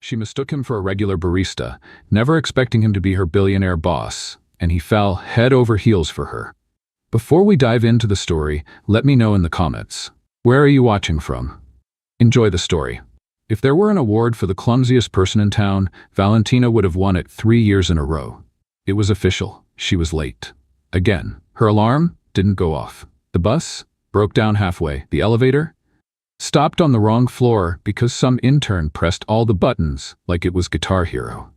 She mistook him for a regular barista, never expecting him to be her billionaire boss, and he fell head over heels for her. Before we dive into the story, let me know in the comments. Where are you watching from? Enjoy the story. If there were an award for the clumsiest person in town, Valentina would have won it 3 years in a row. It was official. She was late. Again. Her alarm didn't go off. The bus broke down halfway. The elevator stopped on the wrong floor because some intern pressed all the buttons like it was Guitar Hero.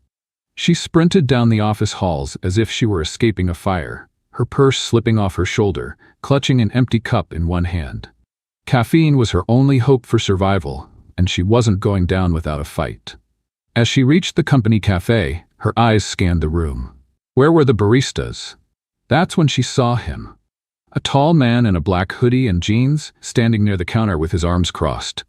She sprinted down the office halls as if she were escaping a fire, her purse slipping off her shoulder, clutching an empty cup in one hand. Caffeine was her only hope for survival, and she wasn't going down without a fight. As she reached the company cafe, her eyes scanned the room. Where were the baristas? That's when she saw him. A tall man in a black hoodie and jeans, standing near the counter with his arms crossed.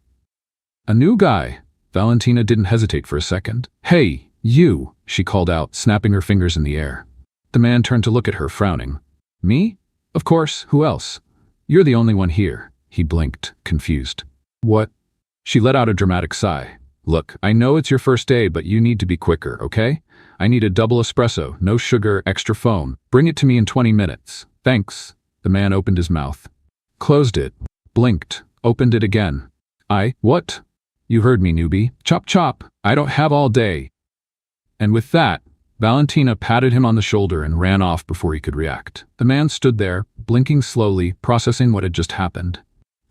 A new guy. Valentina didn't hesitate for a second. "Hey, you," she called out, snapping her fingers in the air. The man turned to look at her, frowning. "Me? Of course, who else? You're the only one here." He blinked, confused. "What?" She let out a dramatic sigh. "Look, I know it's your first day, but you need to be quicker, okay? I need a double espresso, no sugar, extra foam. Bring it to me in 20 minutes. Thanks." The man opened his mouth, closed it, blinked, opened it again. What? You heard me, newbie. Chop chop, I don't have all day." And with that, Valentina patted him on the shoulder and ran off before he could react. The man stood there, blinking slowly, processing what had just happened.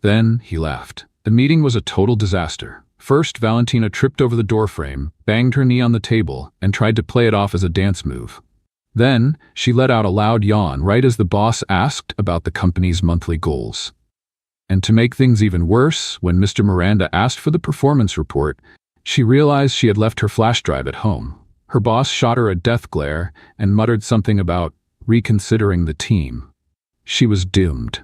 Then he laughed. The meeting was a total disaster. First, Valentina tripped over the doorframe, banged her knee on the table, and tried to play it off as a dance move. Then, she let out a loud yawn right as the boss asked about the company's monthly goals. And to make things even worse, when Mr. Miranda asked for the performance report, she realized she had left her flash drive at home. Her boss shot her a death glare and muttered something about reconsidering the team. She was doomed.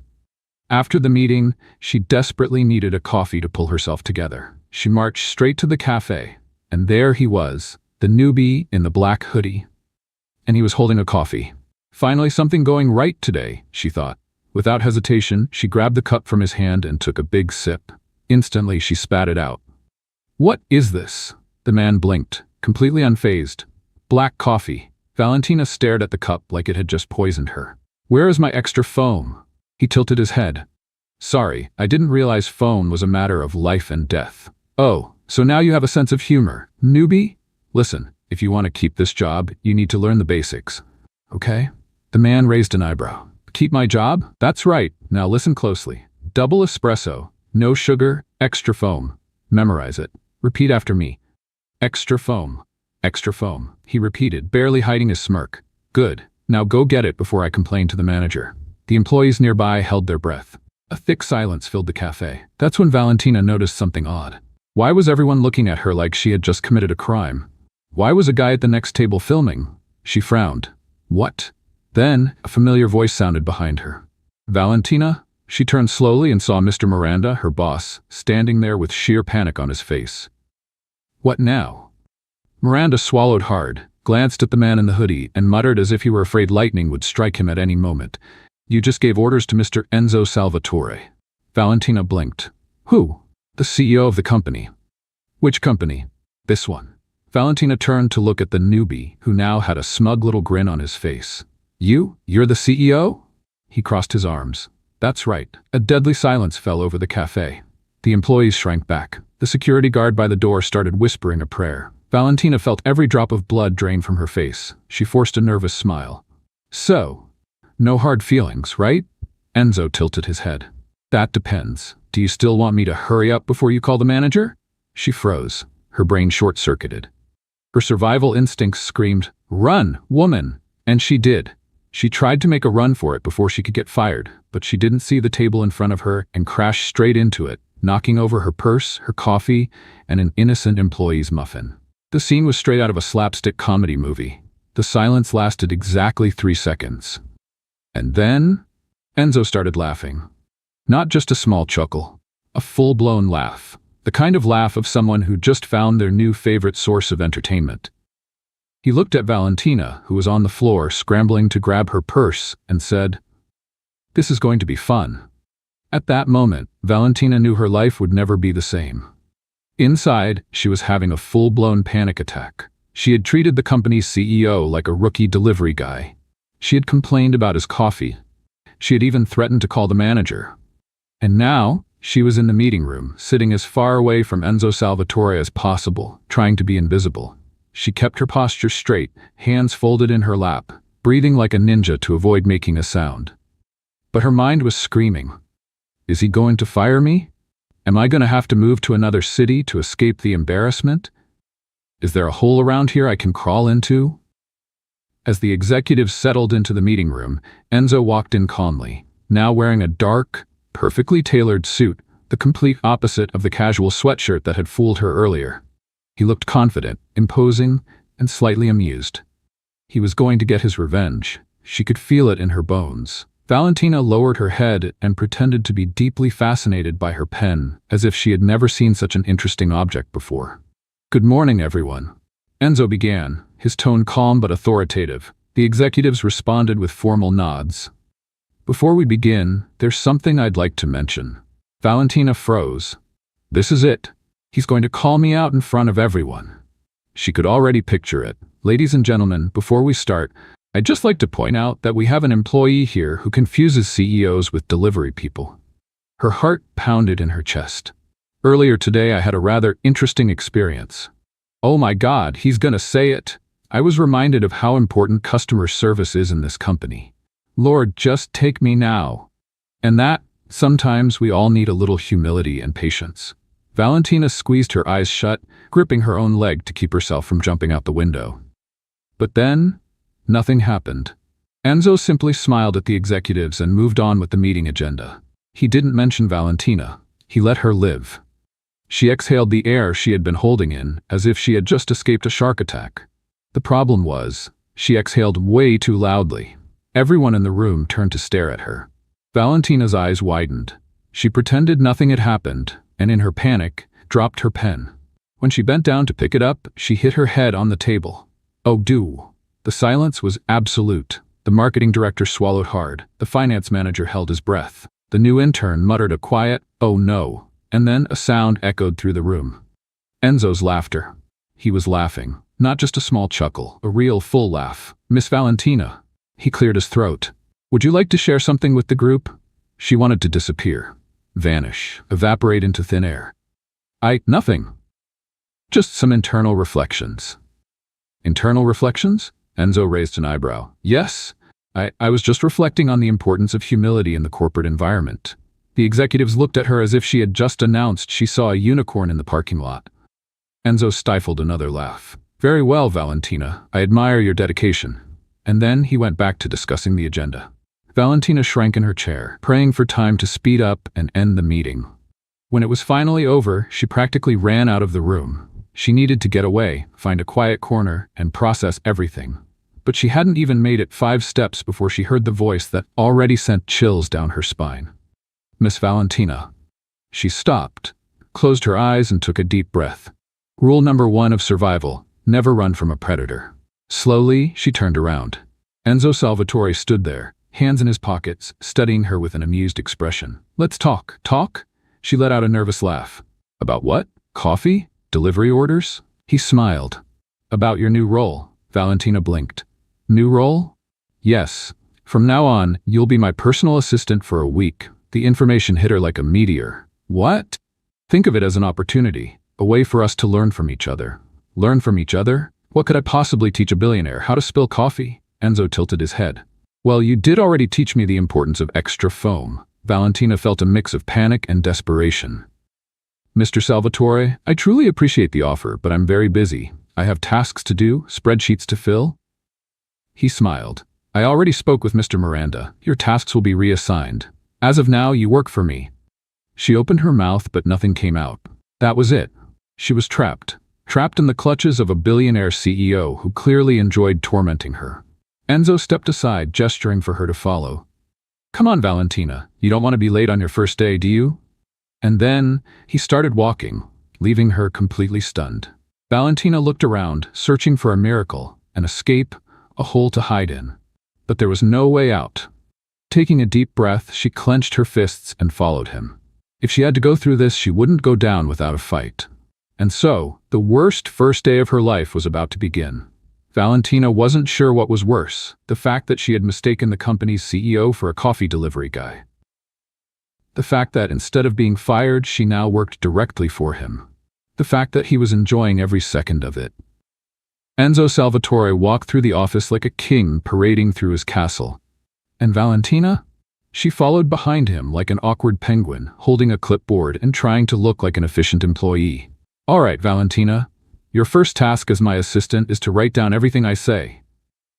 After the meeting, she desperately needed a coffee to pull herself together. She marched straight to the cafe, and there he was, the newbie in the black hoodie. And he was holding a coffee. Finally something going right today, she thought. Without hesitation, she grabbed the cup from his hand and took a big sip. Instantly, she spat it out. "What is this?" The man blinked, completely unfazed. "Black coffee." Valentina stared at the cup like it had just poisoned her. "Where is my extra foam?" He tilted his head. "Sorry, I didn't realize foam was a matter of life and death." "Oh, so now you have a sense of humor, newbie? Listen, if you want to keep this job, you need to learn the basics. Okay?" The man raised an eyebrow. "Keep my job? That's right. Now listen closely. Double espresso, no sugar, extra foam. Memorize it. Repeat after me. Extra foam. Extra foam," he repeated, barely hiding his smirk. "Good. Now go get it before I complain to the manager." The employees nearby held their breath. A thick silence filled the cafe. That's when Valentina noticed something odd. Why was everyone looking at her like she had just committed a crime? Why was a guy at the next table filming? She frowned. What? Then, a familiar voice sounded behind her. "Valentina?" She turned slowly and saw Mr. Miranda, her boss, standing there with sheer panic on his face. "What now?" Miranda swallowed hard, glanced at the man in the hoodie, and muttered as if he were afraid lightning would strike him at any moment. "You just gave orders to Mr. Enzo Salvatore." Valentina blinked. "Who?" "The CEO of the company." "Which company?" "This one." Valentina turned to look at the newbie, who now had a smug little grin on his face. You're the CEO?" He crossed his arms. "That's right." A deadly silence fell over the cafe. The employees shrank back. The security guard by the door started whispering a prayer. Valentina felt every drop of blood drain from her face. She forced a nervous smile. "So, no hard feelings, right?" Enzo tilted his head. "That depends. Do you still want me to hurry up before you call the manager?" She froze, her brain short-circuited. Her survival instincts screamed, "Run, woman!" And she did. She tried to make a run for it before she could get fired, but she didn't see the table in front of her and crashed straight into it, knocking over her purse, her coffee, and an innocent employee's muffin. The scene was straight out of a slapstick comedy movie. The silence lasted exactly 3 seconds. And then, Enzo started laughing. Not just a small chuckle, a full-blown laugh. The kind of laugh of someone who just found their new favorite source of entertainment. He looked at Valentina, who was on the floor scrambling to grab her purse, and said, "This is going to be fun." At that moment, Valentina knew her life would never be the same. Inside, she was having a full-blown panic attack. She had treated the company's CEO like a rookie delivery guy. She had complained about his coffee. She had even threatened to call the manager. And now, she was in the meeting room, sitting as far away from Enzo Salvatore as possible, trying to be invisible. She kept her posture straight, hands folded in her lap, breathing like a ninja to avoid making a sound. But her mind was screaming. Is he going to fire me? Am I going to have to move to another city to escape the embarrassment? Is there a hole around here I can crawl into? As the executives settled into the meeting room, Enzo walked in calmly, now wearing a dark, perfectly tailored suit, the complete opposite of the casual sweatshirt that had fooled her earlier. He looked confident, imposing, and slightly amused. He was going to get his revenge. She could feel it in her bones. Valentina lowered her head and pretended to be deeply fascinated by her pen, as if she had never seen such an interesting object before. Good morning, everyone. Enzo began, his tone calm but authoritative. The executives responded with formal nods. Before we begin, there's something I'd like to mention. Valentina froze. This is it. He's going to call me out in front of everyone. She could already picture it. Ladies and gentlemen, before we start, I'd just like to point out that we have an employee here who confuses CEOs with delivery people. Her heart pounded in her chest. Earlier today, I had a rather interesting experience. Oh my God, he's gonna say it. I was reminded of how important customer service is in this company. Lord, just take me now. And that, sometimes we all need a little humility and patience. Valentina squeezed her eyes shut, gripping her own leg to keep herself from jumping out the window. But then, nothing happened. Enzo simply smiled at the executives and moved on with the meeting agenda. He didn't mention Valentina. He let her live. She exhaled the air she had been holding in, as if she had just escaped a shark attack. The problem was, she exhaled way too loudly. Everyone in the room turned to stare at her. Valentina's eyes widened. She pretended nothing had happened, and in her panic, dropped her pen. When she bent down to pick it up, she hit her head on the table. Oh, do. The silence was absolute. The marketing director swallowed hard. The finance manager held his breath. The new intern muttered a quiet, "Oh no," and then a sound echoed through the room. Enzo's laughter. He was laughing. Not just a small chuckle, a real full laugh. Miss Valentina. He cleared his throat. Would you like to share something with the group? She wanted to disappear. Vanish. Evaporate into thin air. Nothing. Just some internal reflections. Internal reflections? Enzo raised an eyebrow. Yes. I was just reflecting on the importance of humility in the corporate environment. The executives looked at her as if she had just announced she saw a unicorn in the parking lot. Enzo stifled another laugh. Very well, Valentina. I admire your dedication. And then he went back to discussing the agenda. Valentina shrank in her chair, praying for time to speed up and end the meeting. When it was finally over, she practically ran out of the room. She needed to get away, find a quiet corner, and process everything. But she hadn't even made it 5 steps before she heard the voice that already sent chills down her spine. Miss Valentina. She stopped, closed her eyes, and took a deep breath. Rule number 1 of survival: never run from a predator. Slowly, she turned around. Enzo Salvatore stood there, hands in his pockets, studying her with an amused expression. Let's talk. Talk? She let out a nervous laugh. About what? Coffee? Delivery orders? He smiled. About your new role. Valentina blinked. New role? Yes. From now on, you'll be my personal assistant for a week. The information hit her like a meteor. What? Think of it as an opportunity, a way for us to learn from each other. Learn from each other? What could I possibly teach a billionaire? How to spill coffee? Enzo tilted his head. Well, you did already teach me the importance of extra foam. Valentina felt a mix of panic and desperation. Mr. Salvatore, I truly appreciate the offer, but I'm very busy. I have tasks to do, spreadsheets to fill. He smiled. I already spoke with Mr. Miranda. Your tasks will be reassigned. As of now, you work for me. She opened her mouth, but nothing came out. That was it. She was trapped. Trapped in the clutches of a billionaire CEO who clearly enjoyed tormenting her. Enzo stepped aside, gesturing for her to follow. Come on, Valentina. You don't want to be late on your first day, do you? And then, he started walking, leaving her completely stunned. Valentina looked around, searching for a miracle, an escape, a hole to hide in. But there was no way out. Taking a deep breath, she clenched her fists and followed him. If she had to go through this, she wouldn't go down without a fight. And so, the worst first day of her life was about to begin. Valentina wasn't sure what was worse, the fact that she had mistaken the company's CEO for a coffee delivery guy. The fact that instead of being fired, she now worked directly for him. The fact that he was enjoying every second of it. Enzo Salvatore walked through the office like a king parading through his castle. And Valentina? She followed behind him like an awkward penguin, holding a clipboard and trying to look like an efficient employee. "All right, Valentina. Your first task as my assistant is to write down everything I say."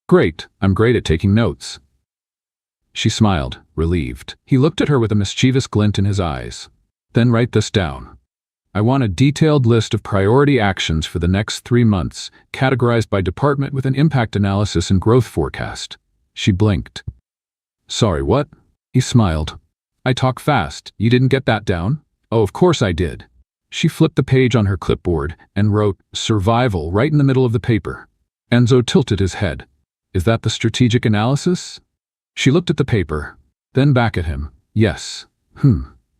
"Great, I'm great at taking notes." She smiled, relieved. He looked at her with a mischievous glint in his eyes. "Then write this down. I want a detailed list of priority actions for the next 3 months, categorized by department with an impact analysis and growth forecast." She blinked. "Sorry, what?" He smiled. "I talk fast. You didn't get that down?" "Oh, of course I did." She flipped the page on her clipboard and wrote "survival" right in the middle of the paper. Enzo tilted his head. "Is that the strategic analysis?" She looked at the paper, then back at him. "Yes.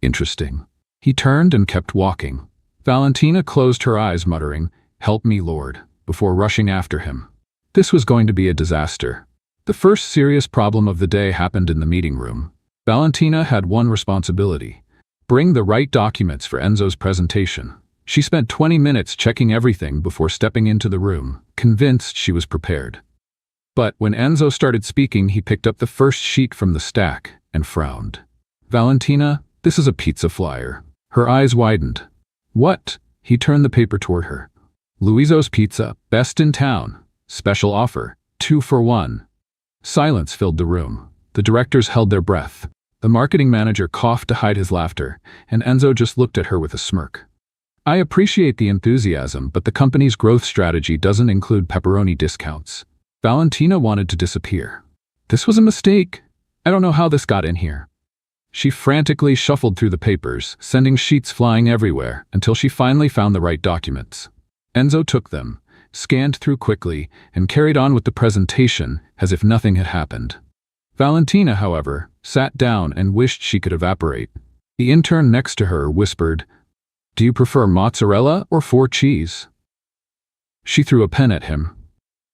Interesting." He turned and kept walking. Valentina closed her eyes, muttering, "Help me, Lord," before rushing after him. This was going to be a disaster. The first serious problem of the day happened in the meeting room. Valentina had one responsibility: bring the right documents for Enzo's presentation. She spent 20 minutes checking everything before stepping into the room, convinced she was prepared. But when Enzo started speaking, he picked up the first sheet from the stack and frowned. "Valentina, this is a pizza flyer." Her eyes widened. "What?" He turned the paper toward her. "Luizo's Pizza, best in town. Special offer, 2 for 1. Silence filled the room. The directors held their breath. The marketing manager coughed to hide his laughter, and Enzo just looked at her with a smirk. "I appreciate the enthusiasm, but the company's growth strategy doesn't include pepperoni discounts." Valentina wanted to disappear. "This was a mistake. I don't know how this got in here." She frantically shuffled through the papers, sending sheets flying everywhere, until she finally found the right documents. Enzo took them, scanned through quickly, and carried on with the presentation as if nothing had happened. Valentina, however, sat down and wished she could evaporate. The intern next to her whispered, "Do you prefer mozzarella or 4 cheese?" She threw a pen at him.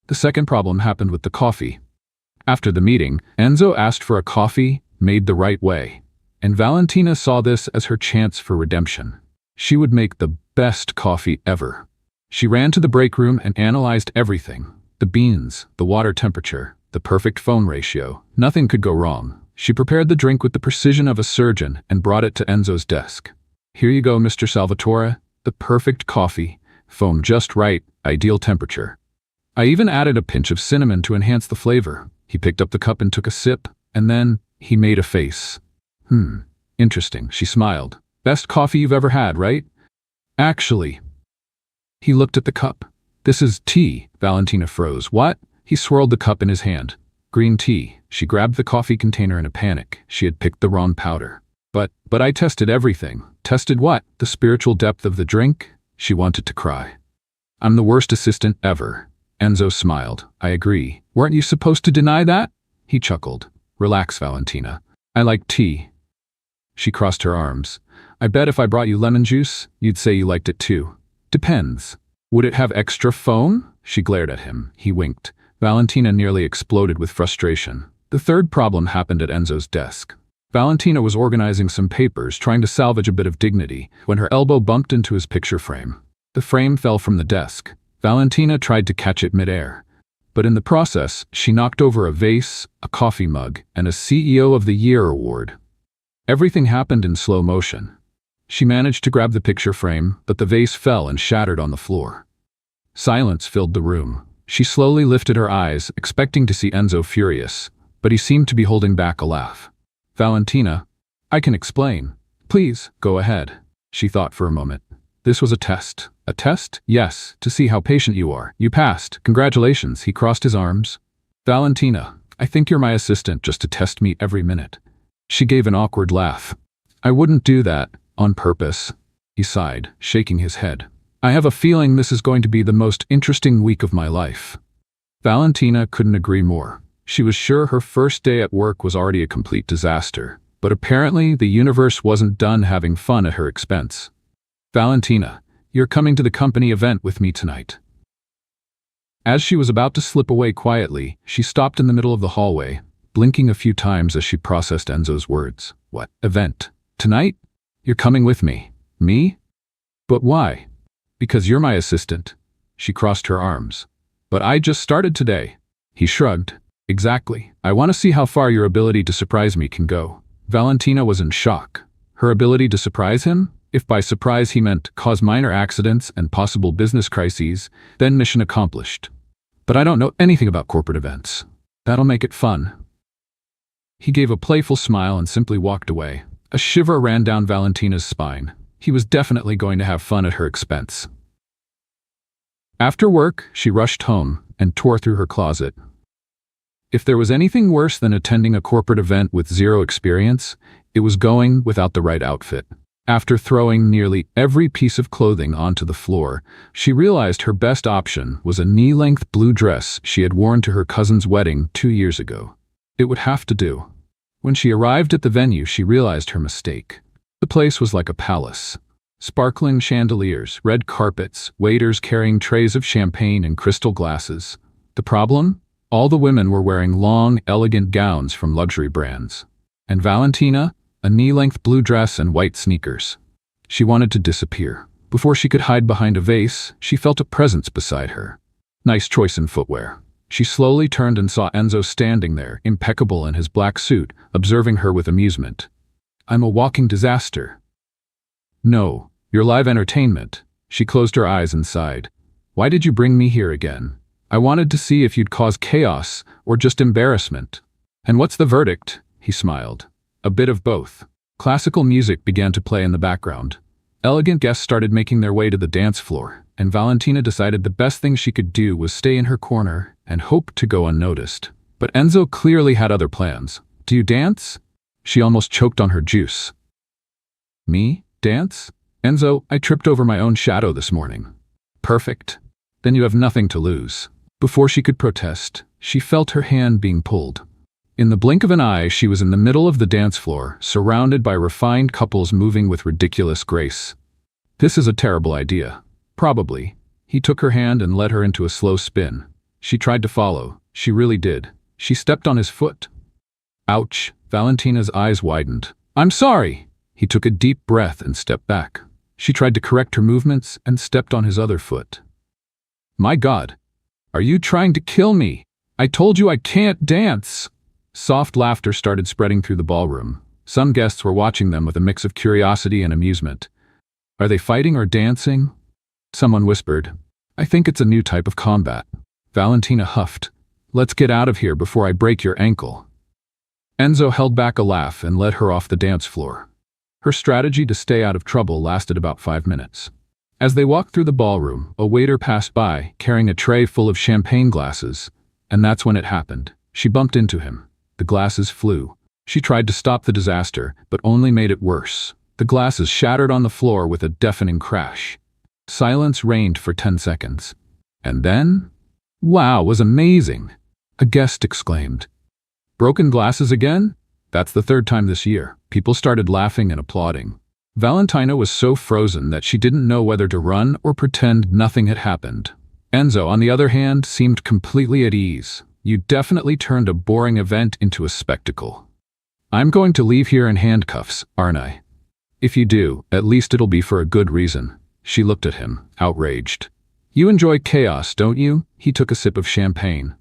The second problem happened with the coffee. After the meeting, Enzo asked for a coffee made the right way, and Valentina saw this as her chance for redemption. She would make the best coffee ever. She ran to the break room and analyzed everything: the beans, the water temperature, the perfect foam ratio. Nothing could go wrong. She prepared the drink with the precision of a surgeon and brought it to Enzo's desk. "Here you go, Mr. Salvatore. The perfect coffee. Foam just right, ideal temperature. I even added a pinch of cinnamon to enhance the flavor." He picked up the cup and took a sip, and then he made a face. Interesting," she smiled. "Best coffee you've ever had, right?" "Actually." He looked at the cup. "This is tea." Valentina froze. "What?" He swirled the cup in his hand. "Green tea." She grabbed the coffee container in a panic. She had picked the wrong powder. But I tested everything." "Tested what?" "The spiritual depth of the drink." She wanted to cry. "I'm the worst assistant ever." Enzo smiled. "I agree. Weren't you supposed to deny that?" He chuckled. "Relax, Valentina. I like tea." She crossed her arms. "I bet if I brought you lemon juice, you'd say you liked it too." "Depends. Would it have extra foam?" She glared at him. He winked. Valentina nearly exploded with frustration. The third problem happened at Enzo's desk. Valentina was organizing some papers, trying to salvage a bit of dignity, when her elbow bumped into his picture frame. The frame fell from the desk. Valentina tried to catch it midair. But in the process, she knocked over a vase, a coffee mug, and a CEO of the Year award. Everything happened in slow motion. She managed to grab the picture frame, but the vase fell and shattered on the floor. Silence filled the room. She slowly lifted her eyes, expecting to see Enzo furious, but he seemed to be holding back a laugh. "Valentina, I can explain." "Please, go ahead." She thought for a moment. "This was a test." "A test?" "Yes, to see how patient you are. You passed. Congratulations." He crossed his arms. "Valentina, I think you're my assistant just to test me every minute." She gave an awkward laugh. "I wouldn't do that on purpose." He sighed, shaking his head. "I have a feeling this is going to be the most interesting week of my life." Valentina couldn't agree more. She was sure her first day at work was already a complete disaster, but apparently the universe wasn't done having fun at her expense. "Valentina, You're coming to the company event with me tonight." As she was about to slip away quietly, she stopped in the middle of the hallway, blinking a few times as she processed Enzo's words. "What event? Tonight? You're coming with me." "Me? But why?" "Because you're my assistant." She crossed her arms. "But I just started today." He shrugged. "Exactly. I want to see how far your ability to surprise me can go." Valentina was in shock. Her ability to surprise him? If by surprise he meant cause minor accidents and possible business crises, then mission accomplished. "But I don't know anything about corporate events." "That'll make it fun." He gave a playful smile and simply walked away. A shiver ran down Valentina's spine. He was definitely going to have fun at her expense. After work, she rushed home and tore through her closet. If there was anything worse than attending a corporate event with zero experience, it was going without the right outfit. After throwing nearly every piece of clothing onto the floor, she realized her best option was a knee-length blue dress she had worn to her cousin's wedding 2 years ago. It would have to do. When she arrived at the venue, she realized her mistake. The place was like a palace. Sparkling chandeliers, red carpets, waiters carrying trays of champagne and crystal glasses. The problem? All the women were wearing long, elegant gowns from luxury brands. And Valentina? A knee-length blue dress and white sneakers. She wanted to disappear. Before she could hide behind a vase, she felt a presence beside her. Nice choice in footwear. She slowly turned and saw Enzo standing there, impeccable in his black suit, observing her with amusement. "I'm a walking disaster." "No, you're live entertainment." She closed her eyes and sighed. "Why did you bring me here again? I wanted to see if you'd cause chaos or just embarrassment." "And what's the verdict?" He smiled. "A bit of both." Classical music began to play in the background. Elegant guests started making their way to the dance floor, and Valentina decided the best thing she could do was stay in her corner and hope to go unnoticed. But Enzo clearly had other plans. "Do you dance?" She almost choked on her juice. "Me? Dance? Enzo, I tripped over my own shadow this morning." "Perfect. Then you have nothing to lose." Before she could protest, she felt her hand being pulled. In the blink of an eye, she was in the middle of the dance floor, surrounded by refined couples moving with ridiculous grace. "This is a terrible idea." "Probably." He took her hand and led her into a slow spin. She tried to follow. She really did. She stepped on his foot. Ouch! Valentina's eyes widened. "I'm sorry!" He took a deep breath and stepped back. She tried to correct her movements and stepped on his other foot. "My God! Are you trying to kill me? I told you I can't dance!" Soft laughter started spreading through the ballroom. Some guests were watching them with a mix of curiosity and amusement. "Are they fighting or dancing?" Someone whispered. "I think it's a new type of combat." Valentina huffed. "Let's get out of here before I break your ankle." Enzo held back a laugh and led her off the dance floor. Her strategy to stay out of trouble lasted about 5 minutes. As they walked through the ballroom, a waiter passed by, carrying a tray full of champagne glasses, and that's when it happened. She bumped into him. The glasses flew. She tried to stop the disaster, but only made it worse. The glasses shattered on the floor with a deafening crash. Silence reigned for 10 seconds. And then, "Wow, was amazing!" a guest exclaimed. "Broken glasses again?" That's the 3rd time this year. People started laughing and applauding. Valentina was so frozen that she didn't know whether to run or pretend nothing had happened. Enzo, on the other hand, seemed completely at ease. "You definitely turned a boring event into a spectacle." "I'm going to leave here in handcuffs, aren't I?" "If you do, at least it'll be for a good reason." She looked at him, outraged. "You enjoy chaos, don't you?" He took a sip of champagne.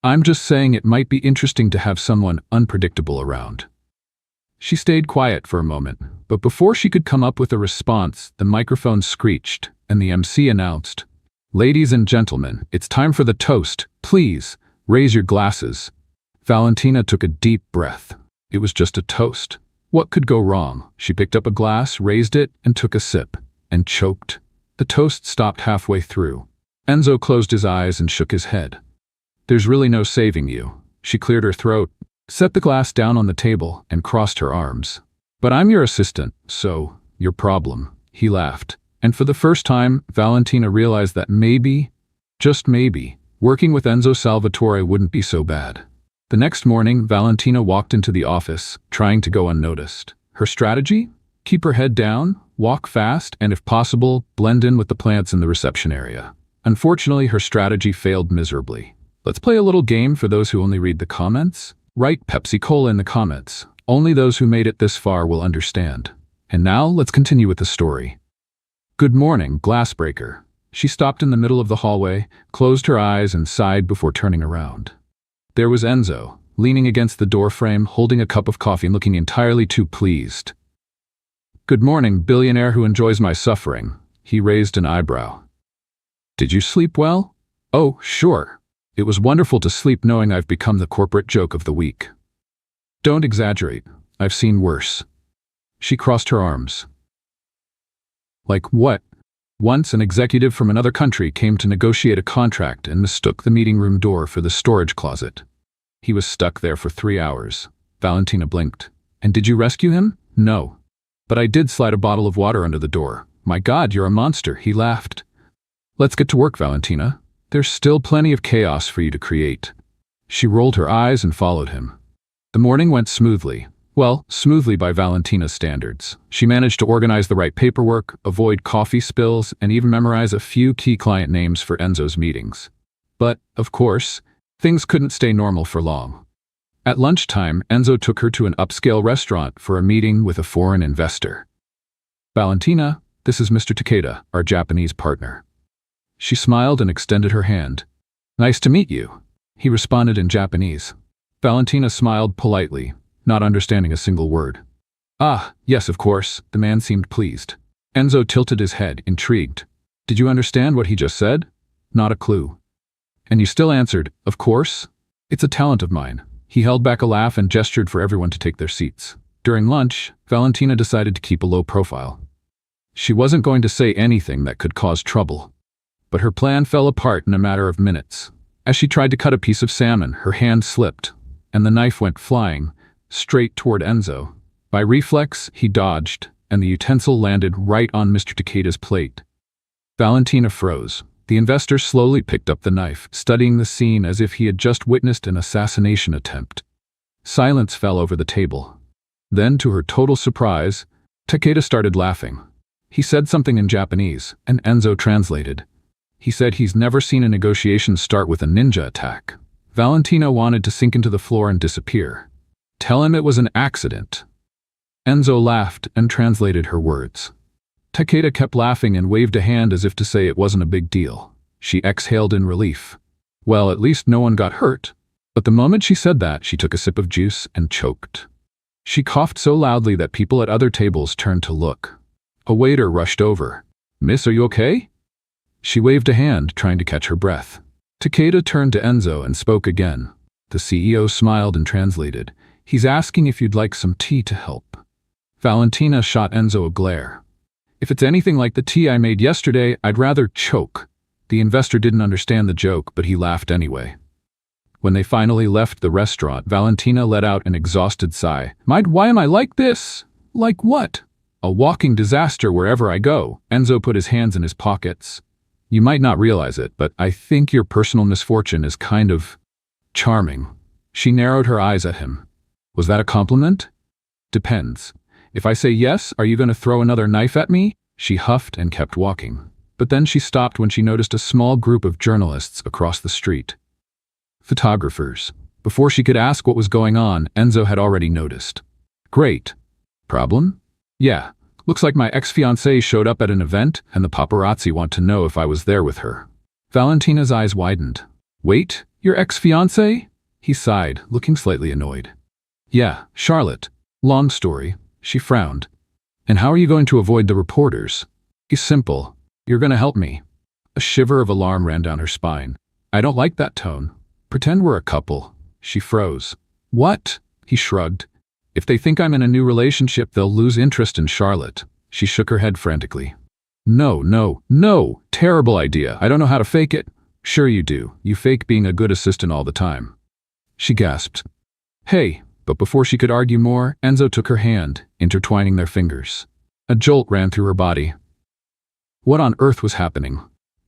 "I'm just saying it might be interesting to have someone unpredictable around." She stayed quiet for a moment, but before she could come up with a response, the microphone screeched, and the MC announced, "Ladies and gentlemen, it's time for the toast. Please, raise your glasses." Valentina took a deep breath. It was just a toast. What could go wrong? She picked up a glass, raised it, and took a sip, and choked. The toast stopped halfway through. Enzo closed his eyes and shook his head. "There's really no saving you." She cleared her throat, set the glass down on the table, and crossed her arms. "But I'm your assistant, so, your problem." He laughed. And for the first time, Valentina realized that maybe, just maybe, working with Enzo Salvatore wouldn't be so bad. The next morning, Valentina walked into the office, trying to go unnoticed. Her strategy? Keep her head down, walk fast, and if possible, blend in with the plants in the reception area. Unfortunately, her strategy failed miserably. Let's play a little game for those who only read the comments. Write Pepsi Cola in the comments. Only those who made it this far will understand. And now, let's continue with the story. Good morning, Glassbreaker. She stopped in the middle of the hallway, closed her eyes, and sighed before turning around. There was Enzo, leaning against the doorframe, holding a cup of coffee and looking entirely too pleased. Good morning, billionaire who enjoys my suffering. He raised an eyebrow. Did you sleep well? Oh, sure. It was wonderful to sleep knowing I've become the corporate joke of the week. Don't exaggerate. I've seen worse. She crossed her arms. Like what? Once an executive from another country came to negotiate a contract and mistook the meeting room door for the storage closet. He was stuck there for 3 hours. Valentina blinked. And did you rescue him? No. But I did slide a bottle of water under the door. My God, you're a monster, he laughed. Let's get to work, Valentina. There's still plenty of chaos for you to create. She rolled her eyes and followed him. The morning went smoothly. Well, smoothly by Valentina's standards. She managed to organize the right paperwork, avoid coffee spills, and even memorize a few key client names for Enzo's meetings. But, of course, things couldn't stay normal for long. At lunchtime, Enzo took her to an upscale restaurant for a meeting with a foreign investor. Valentina, this is Mr. Takeda, our Japanese partner. She smiled and extended her hand. Nice to meet you, he responded in Japanese. Valentina smiled politely, not understanding a single word. Ah, yes, of course, the man seemed pleased. Enzo tilted his head, intrigued. Did you understand what he just said? Not a clue. And you still answered, of course? It's a talent of mine. He held back a laugh and gestured for everyone to take their seats. During lunch, Valentina decided to keep a low profile. She wasn't going to say anything that could cause trouble. But her plan fell apart in a matter of minutes. As she tried to cut a piece of salmon, her hand slipped, and the knife went flying, straight toward Enzo. By reflex, he dodged, and the utensil landed right on Mr. Takeda's plate. Valentina froze. The investor slowly picked up the knife, studying the scene as if he had just witnessed an assassination attempt. Silence fell over the table. Then, to her total surprise, Takeda started laughing. He said something in Japanese, and Enzo translated. He said he's never seen a negotiation start with a ninja attack. Valentina wanted to sink into the floor and disappear. Tell him it was an accident. Enzo laughed and translated her words. Takeda kept laughing and waved a hand as if to say it wasn't a big deal. She exhaled in relief. Well, at least no one got hurt. But the moment she said that, she took a sip of juice and choked. She coughed so loudly that people at other tables turned to look. A waiter rushed over. Miss, are you okay? She waved a hand, trying to catch her breath. Takeda turned to Enzo and spoke again. The CEO smiled and translated. He's asking if you'd like some tea to help. Valentina shot Enzo a glare. If it's anything like the tea I made yesterday, I'd rather choke. The investor didn't understand the joke, but he laughed anyway. When they finally left the restaurant, Valentina let out an exhausted sigh. Why am I like this? Like what? A walking disaster wherever I go. Enzo put his hands in his pockets. You might not realize it, but I think your personal misfortune is kind of charming. She narrowed her eyes at him. Was that a compliment? Depends. If I say yes, are you going to throw another knife at me? She huffed and kept walking. But then she stopped when she noticed a small group of journalists across the street. Photographers. Before she could ask what was going on, Enzo had already noticed. Great. Problem? Yeah. Looks like my ex-fiancée showed up at an event, and the paparazzi want to know if I was there with her. Valentina's eyes widened. Wait, your ex-fiancée? He sighed, looking slightly annoyed. Yeah, Charlotte. Long story. She frowned. And how are you going to avoid the reporters? It's simple. You're going to help me. A shiver of alarm ran down her spine. I don't like that tone. Pretend we're a couple. She froze. What? He shrugged. If they think I'm in a new relationship, they'll lose interest in Charlotte. She shook her head frantically. No. Terrible idea. I don't know how to fake it. Sure you do. You fake being a good assistant all the time. She gasped. Hey. But before she could argue more, Enzo took her hand, intertwining their fingers. A jolt ran through her body. What on earth was happening?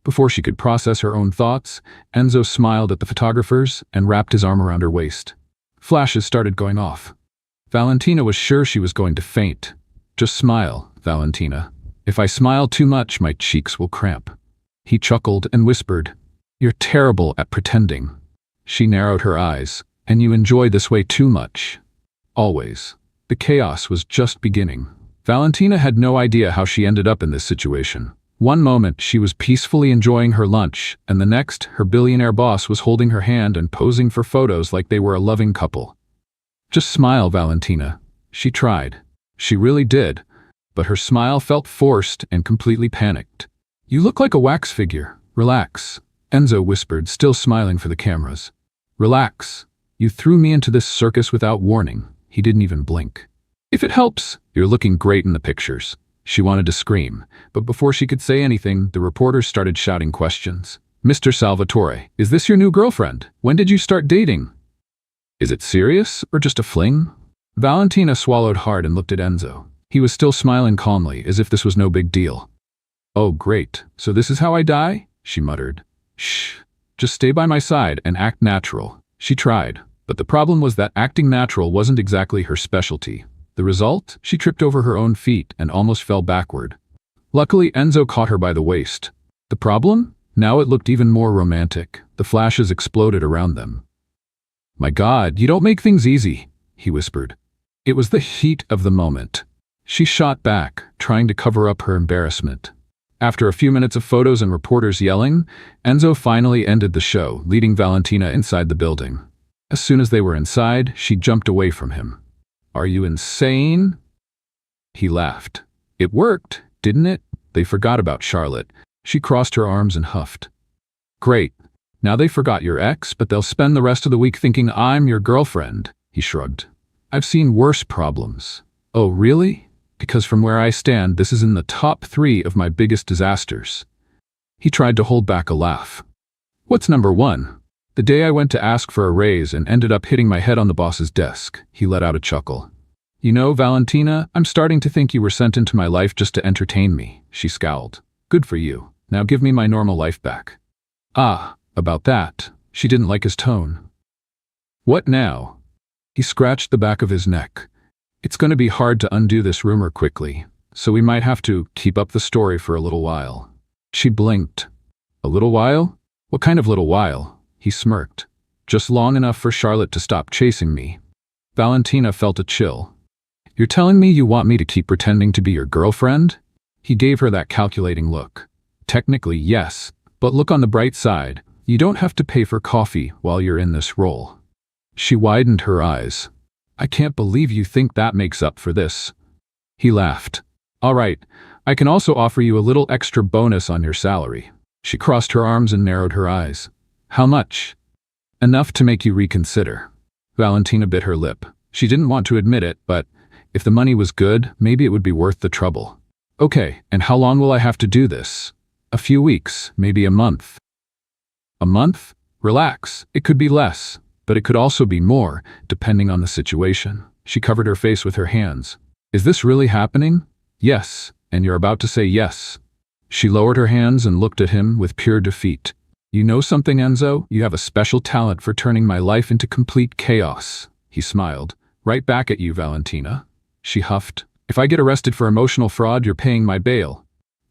Before she could process her own thoughts, Enzo smiled at the photographers and wrapped his arm around her waist. Flashes started going off. Valentina was sure she was going to faint. Just smile, Valentina. If I smile too much, my cheeks will cramp. He chuckled and whispered, "You're terrible at pretending." She narrowed her eyes. "And you enjoy this way too much." Always. The chaos was just beginning. Valentina had no idea how she ended up in this situation. One moment she was peacefully enjoying her lunch, and the next her billionaire boss was holding her hand and posing for photos like they were a loving couple. "Just smile, Valentina." She tried. She really did. But her smile felt forced and completely panicked. "You look like a wax figure. Relax," Enzo whispered, still smiling for the cameras. "Relax. You threw me into this circus without warning." He didn't even blink. "If it helps, you're looking great in the pictures." She wanted to scream, but before she could say anything, the reporters started shouting questions. "Mr. Salvatore, is this your new girlfriend? When did you start dating? Is it serious or just a fling?" Valentina swallowed hard and looked at Enzo. He was still smiling calmly, as if this was no big deal. "Oh, great. So this is how I die?" she muttered. "Shh. Just stay by my side and act natural." She tried, but the problem was that acting natural wasn't exactly her specialty. The result? She tripped over her own feet and almost fell backward. Luckily, Enzo caught her by the waist. The problem? Now it looked even more romantic. The flashes exploded around them. "My God, you don't make things easy," he whispered. It was the heat of the moment. She shot back, trying to cover up her embarrassment. After a few minutes of photos and reporters yelling, Enzo finally ended the show, leading Valentina inside the building. As soon as they were inside, she jumped away from him. "Are you insane?" He laughed. "It worked, didn't it?" They forgot about Charlotte. She crossed her arms and huffed. "Great. Now they forgot your ex, but they'll spend the rest of the week thinking I'm your girlfriend." He shrugged. "I've seen worse problems." "Oh, really?" "Because from where I stand, this is in the top 3 of my biggest disasters." He tried to hold back a laugh. "What's number 1? "The day I went to ask for a raise and ended up hitting my head on the boss's desk." He let out a chuckle. "You know, Valentina, I'm starting to think you were sent into my life just to entertain me." She scowled. "Good for you. Now give me my normal life back." "Ah, about that." She didn't like his tone. "What now?" He scratched the back of his neck. "It's going to be hard to undo this rumor quickly, so we might have to keep up the story for a little while." She blinked. "A little while? What kind of little while?" He smirked. "Just long enough for Charlotte to stop chasing me." Valentina felt a chill. "You're telling me you want me to keep pretending to be your girlfriend?" He gave her that calculating look. "Technically, yes, but look on the bright side. You don't have to pay for coffee while you're in this role." She widened her eyes. "I can't believe you think that makes up for this." He laughed. "All right, I can also offer you a little extra bonus on your salary." She crossed her arms and narrowed her eyes. "How much?" "Enough to make you reconsider." Valentina bit her lip. She didn't want to admit it, but if the money was good, maybe it would be worth the trouble. "Okay, and how long will I have to do this?" "A few weeks, maybe a month." "A month? Relax. It could be less, but it could also be more, depending on the situation." She covered her face with her hands. "Is this really happening?" "Yes, and you're about to say yes." She lowered her hands and looked at him with pure defeat. "You know something, Enzo? You have a special talent for turning my life into complete chaos." He smiled. "Right back at you, Valentina." She huffed. "If I get arrested for emotional fraud, you're paying my bail."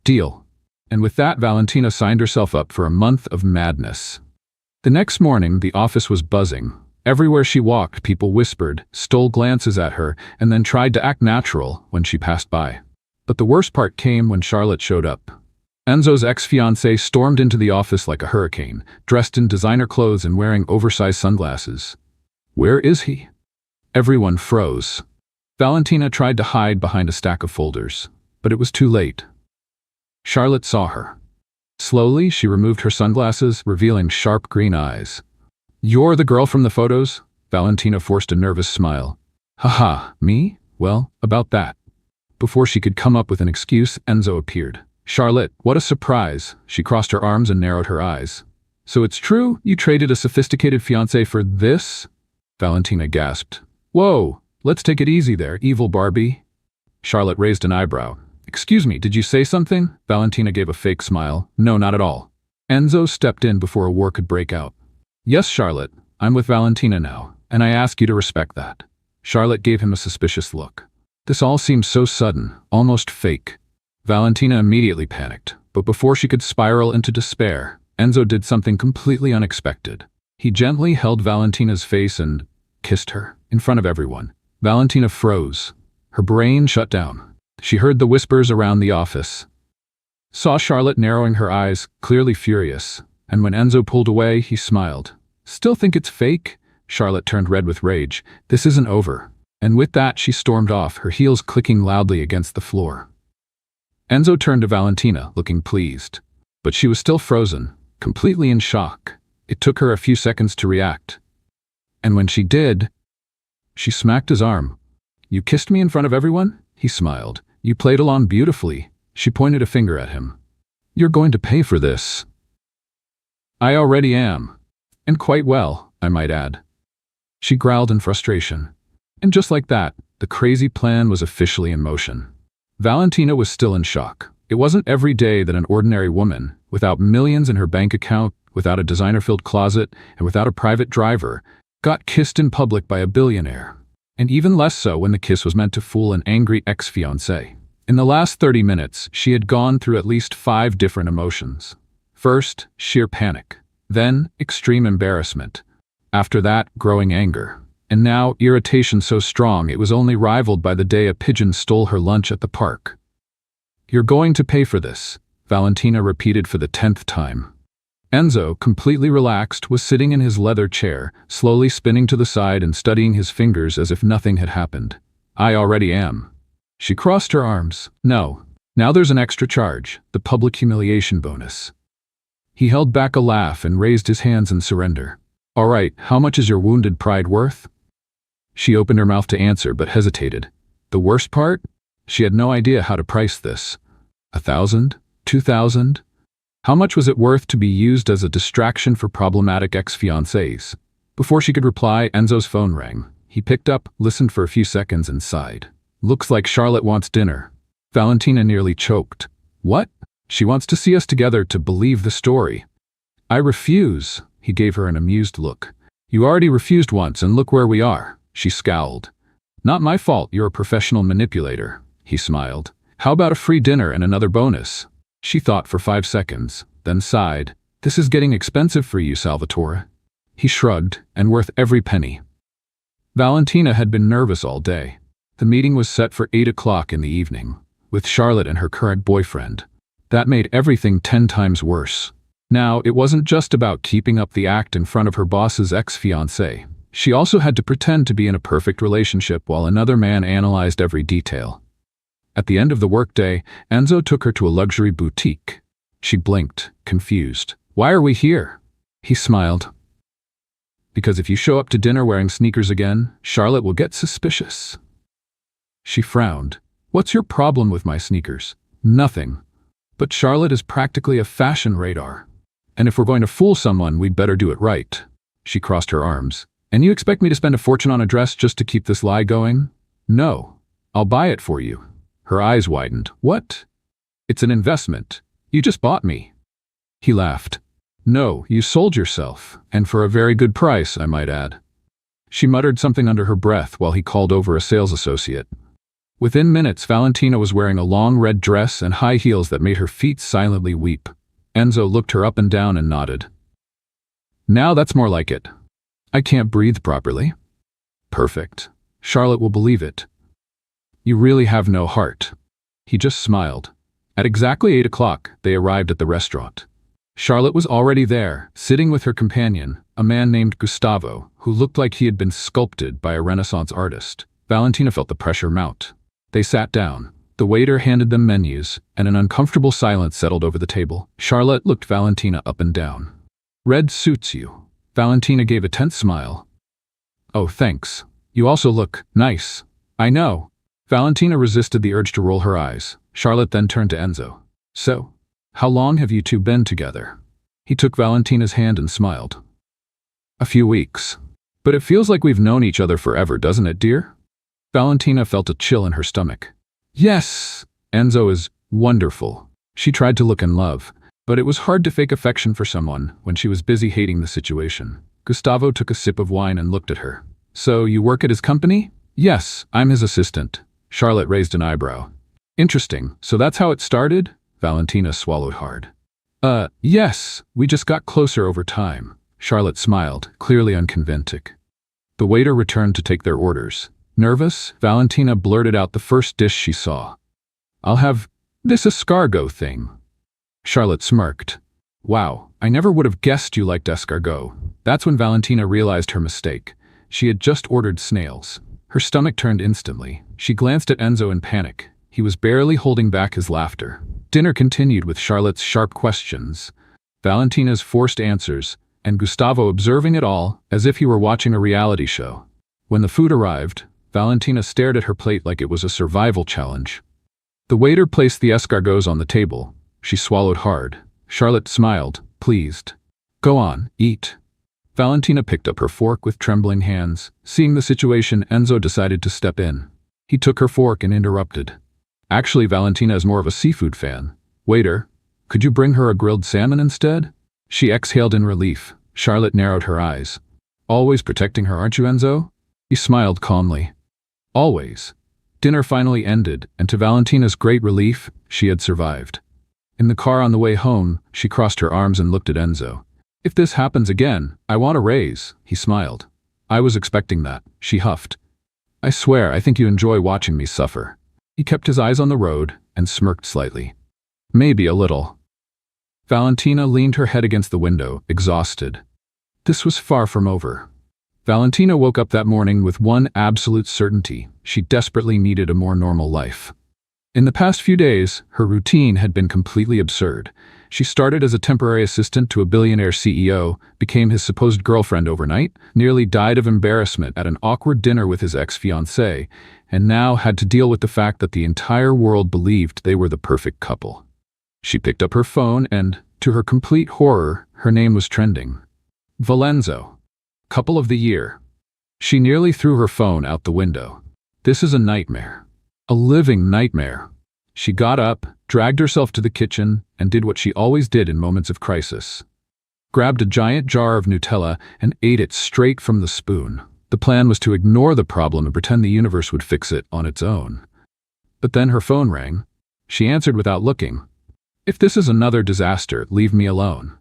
"Deal." And with that, Valentina signed herself up for a month of madness. The next morning, the office was buzzing. Everywhere she walked, people whispered, stole glances at her, and then tried to act natural when she passed by. But the worst part came when Charlotte showed up. Enzo's ex-fiancée stormed into the office like a hurricane, dressed in designer clothes and wearing oversized sunglasses. "Where is he?" Everyone froze. Valentina tried to hide behind a stack of folders, but it was too late. Charlotte saw her. Slowly, she removed her sunglasses, revealing sharp green eyes. "You're the girl from the photos?" Valentina forced a nervous smile. "Haha, me? Well, about that." Before she could come up with an excuse, Enzo appeared. "Charlotte, what a surprise." She crossed her arms and narrowed her eyes. "So it's true? You traded a sophisticated fiancé for this?" Valentina gasped. "Whoa, let's take it easy there, evil Barbie." Charlotte raised an eyebrow. "Excuse me, did you say something?" Valentina gave a fake smile. "No, not at all." Enzo stepped in before a war could break out. "Yes, Charlotte, I'm with Valentina now, and I ask you to respect that." Charlotte gave him a suspicious look. This all seemed so sudden, almost fake. Valentina immediately panicked, but before she could spiral into despair, Enzo did something completely unexpected. He gently held Valentina's face and kissed her in front of everyone. Valentina froze. Her brain shut down. She heard the whispers around the office, saw Charlotte narrowing her eyes, clearly furious, and when Enzo pulled away, he smiled. "Still think it's fake?" Charlotte turned red with rage. "This isn't over." And with that, she stormed off, her heels clicking loudly against the floor. Enzo turned to Valentina, looking pleased. But she was still frozen, completely in shock. It took her a few seconds to react. And when she did, she smacked his arm. "You kissed me in front of everyone?" He smiled. "You played along beautifully." She pointed a finger at him. "You're going to pay for this." "I already am. And quite well, I might add." She growled in frustration. And just like that, the crazy plan was officially in motion. Valentina was still in shock. It wasn't every day that an ordinary woman, without millions in her bank account, without a designer-filled closet, and without a private driver, got kissed in public by a billionaire. And even less so when the kiss was meant to fool an angry ex-fiancé. In the last 30 minutes, she had gone through at least 5 different emotions. First, sheer panic. Then, extreme embarrassment. After that, growing anger. And now, irritation so strong it was only rivaled by the day a pigeon stole her lunch at the park. "You're going to pay for this," Valentina repeated for the 10th time. Enzo, completely relaxed, was sitting in his leather chair, slowly spinning to the side and studying his fingers as if nothing had happened. "I already am." She crossed her arms. "No. Now there's an extra charge, the public humiliation bonus." He held back a laugh and raised his hands in surrender. "All right, how much is your wounded pride worth?" She opened her mouth to answer but hesitated. The worst part? She had no idea how to price this. 1,000? 2,000? How much was it worth to be used as a distraction for problematic ex-fiancés? Before she could reply, Enzo's phone rang. He picked up, listened for a few seconds and sighed. "Looks like Charlotte wants dinner." Valentina nearly choked. "What?" "She wants to see us together to believe the story." "I refuse." He gave her an amused look. "You already refused once and look where we are." She scowled. "Not my fault, you're a professional manipulator." He smiled. "How about a free dinner and another bonus?" She thought for 5 seconds, then sighed. "This is getting expensive for you, Salvatore." He shrugged, "And worth every penny." Valentina had been nervous all day. The meeting was set for 8 o'clock in the evening, with Charlotte and her current boyfriend. That made everything 10 times worse. Now, it wasn't just about keeping up the act in front of her boss's ex-fiancé. She also had to pretend to be in a perfect relationship while another man analyzed every detail. At the end of the workday, Enzo took her to a luxury boutique. She blinked, confused. "Why are we here?" He smiled. "Because if you show up to dinner wearing sneakers again, Charlotte will get suspicious." She frowned. "What's your problem with my sneakers?" "Nothing. But Charlotte is practically a fashion radar. And if we're going to fool someone, we'd better do it right." She crossed her arms. "And you expect me to spend a fortune on a dress just to keep this lie going?" "No. I'll buy it for you." Her eyes widened. "What?" "It's an investment. You just bought me." He laughed. "No, you sold yourself, and for a very good price, I might add." She muttered something under her breath while he called over a sales associate. Within minutes, Valentina was wearing a long red dress and high heels that made her feet silently weep. Enzo looked her up and down and nodded. "Now that's more like it." "I can't breathe properly." "Perfect. Charlotte will believe it." "You really have no heart." He just smiled. At exactly 8 o'clock, they arrived at the restaurant. Charlotte was already there, sitting with her companion, a man named Gustavo, who looked like he had been sculpted by a Renaissance artist. Valentina felt the pressure mount. They sat down. The waiter handed them menus, and an uncomfortable silence settled over the table. Charlotte looked Valentina up and down. "Red suits you." Valentina gave a tense smile. "Oh, thanks. You also look nice." "I know." Valentina resisted the urge to roll her eyes. Charlotte then turned to Enzo. "So, how long have you two been together?" He took Valentina's hand and smiled. "A few weeks. But it feels like we've known each other forever, doesn't it, dear?" Valentina felt a chill in her stomach. "Yes, Enzo is wonderful." She tried to look in love, but it was hard to fake affection for someone when she was busy hating the situation. Gustavo took a sip of wine and looked at her. "So you work at his company?" "Yes, I'm his assistant." Charlotte raised an eyebrow. Interesting, so that's how it started? Valentina swallowed hard. Yes, we just got closer over time. Charlotte smiled, clearly unconvinced. The waiter returned to take their orders. Nervous, Valentina blurted out the first dish she saw. I'll have this escargot thing. Charlotte smirked. Wow, I never would have guessed you liked escargot. That's when Valentina realized her mistake. She had just ordered snails. Her stomach turned instantly. She glanced at Enzo in panic. He was barely holding back his laughter. Dinner continued with Charlotte's sharp questions, Valentina's forced answers, and Gustavo observing it all as if he were watching a reality show. When the food arrived, Valentina stared at her plate like it was a survival challenge. The waiter placed the escargots on the table. She swallowed hard. Charlotte smiled, pleased. Go on, eat. Valentina picked up her fork with trembling hands. Seeing the situation, Enzo decided to step in. He took her fork and interrupted. Actually, Valentina is more of a seafood fan. Waiter, could you bring her a grilled salmon instead? She exhaled in relief. Charlotte narrowed her eyes. Always protecting her, aren't you, Enzo? He smiled calmly. Always. Dinner finally ended, and to Valentina's great relief, she had survived. In the car on the way home, she crossed her arms and looked at Enzo. If this happens again, I want a raise, he smiled. I was expecting that, she huffed. I swear, I think you enjoy watching me suffer. He kept his eyes on the road and smirked slightly. Maybe a little. Valentina leaned her head against the window, exhausted. This was far from over. Valentina woke up that morning with one absolute certainty. She desperately needed a more normal life. In the past few days, her routine had been completely absurd. She started as a temporary assistant to a billionaire CEO, became his supposed girlfriend overnight, nearly died of embarrassment at an awkward dinner with his ex-fiancée, and now had to deal with the fact that the entire world believed they were the perfect couple. She picked up her phone and, to her complete horror, her name was trending. Valenzo. Couple of the year. She nearly threw her phone out the window. This is a nightmare. A living nightmare. She got up, dragged herself to the kitchen, and did what she always did in moments of crisis. Grabbed a giant jar of Nutella and ate it straight from the spoon. The plan was to ignore the problem and pretend the universe would fix it on its own. But then her phone rang. She answered without looking. If this is another disaster, leave me alone.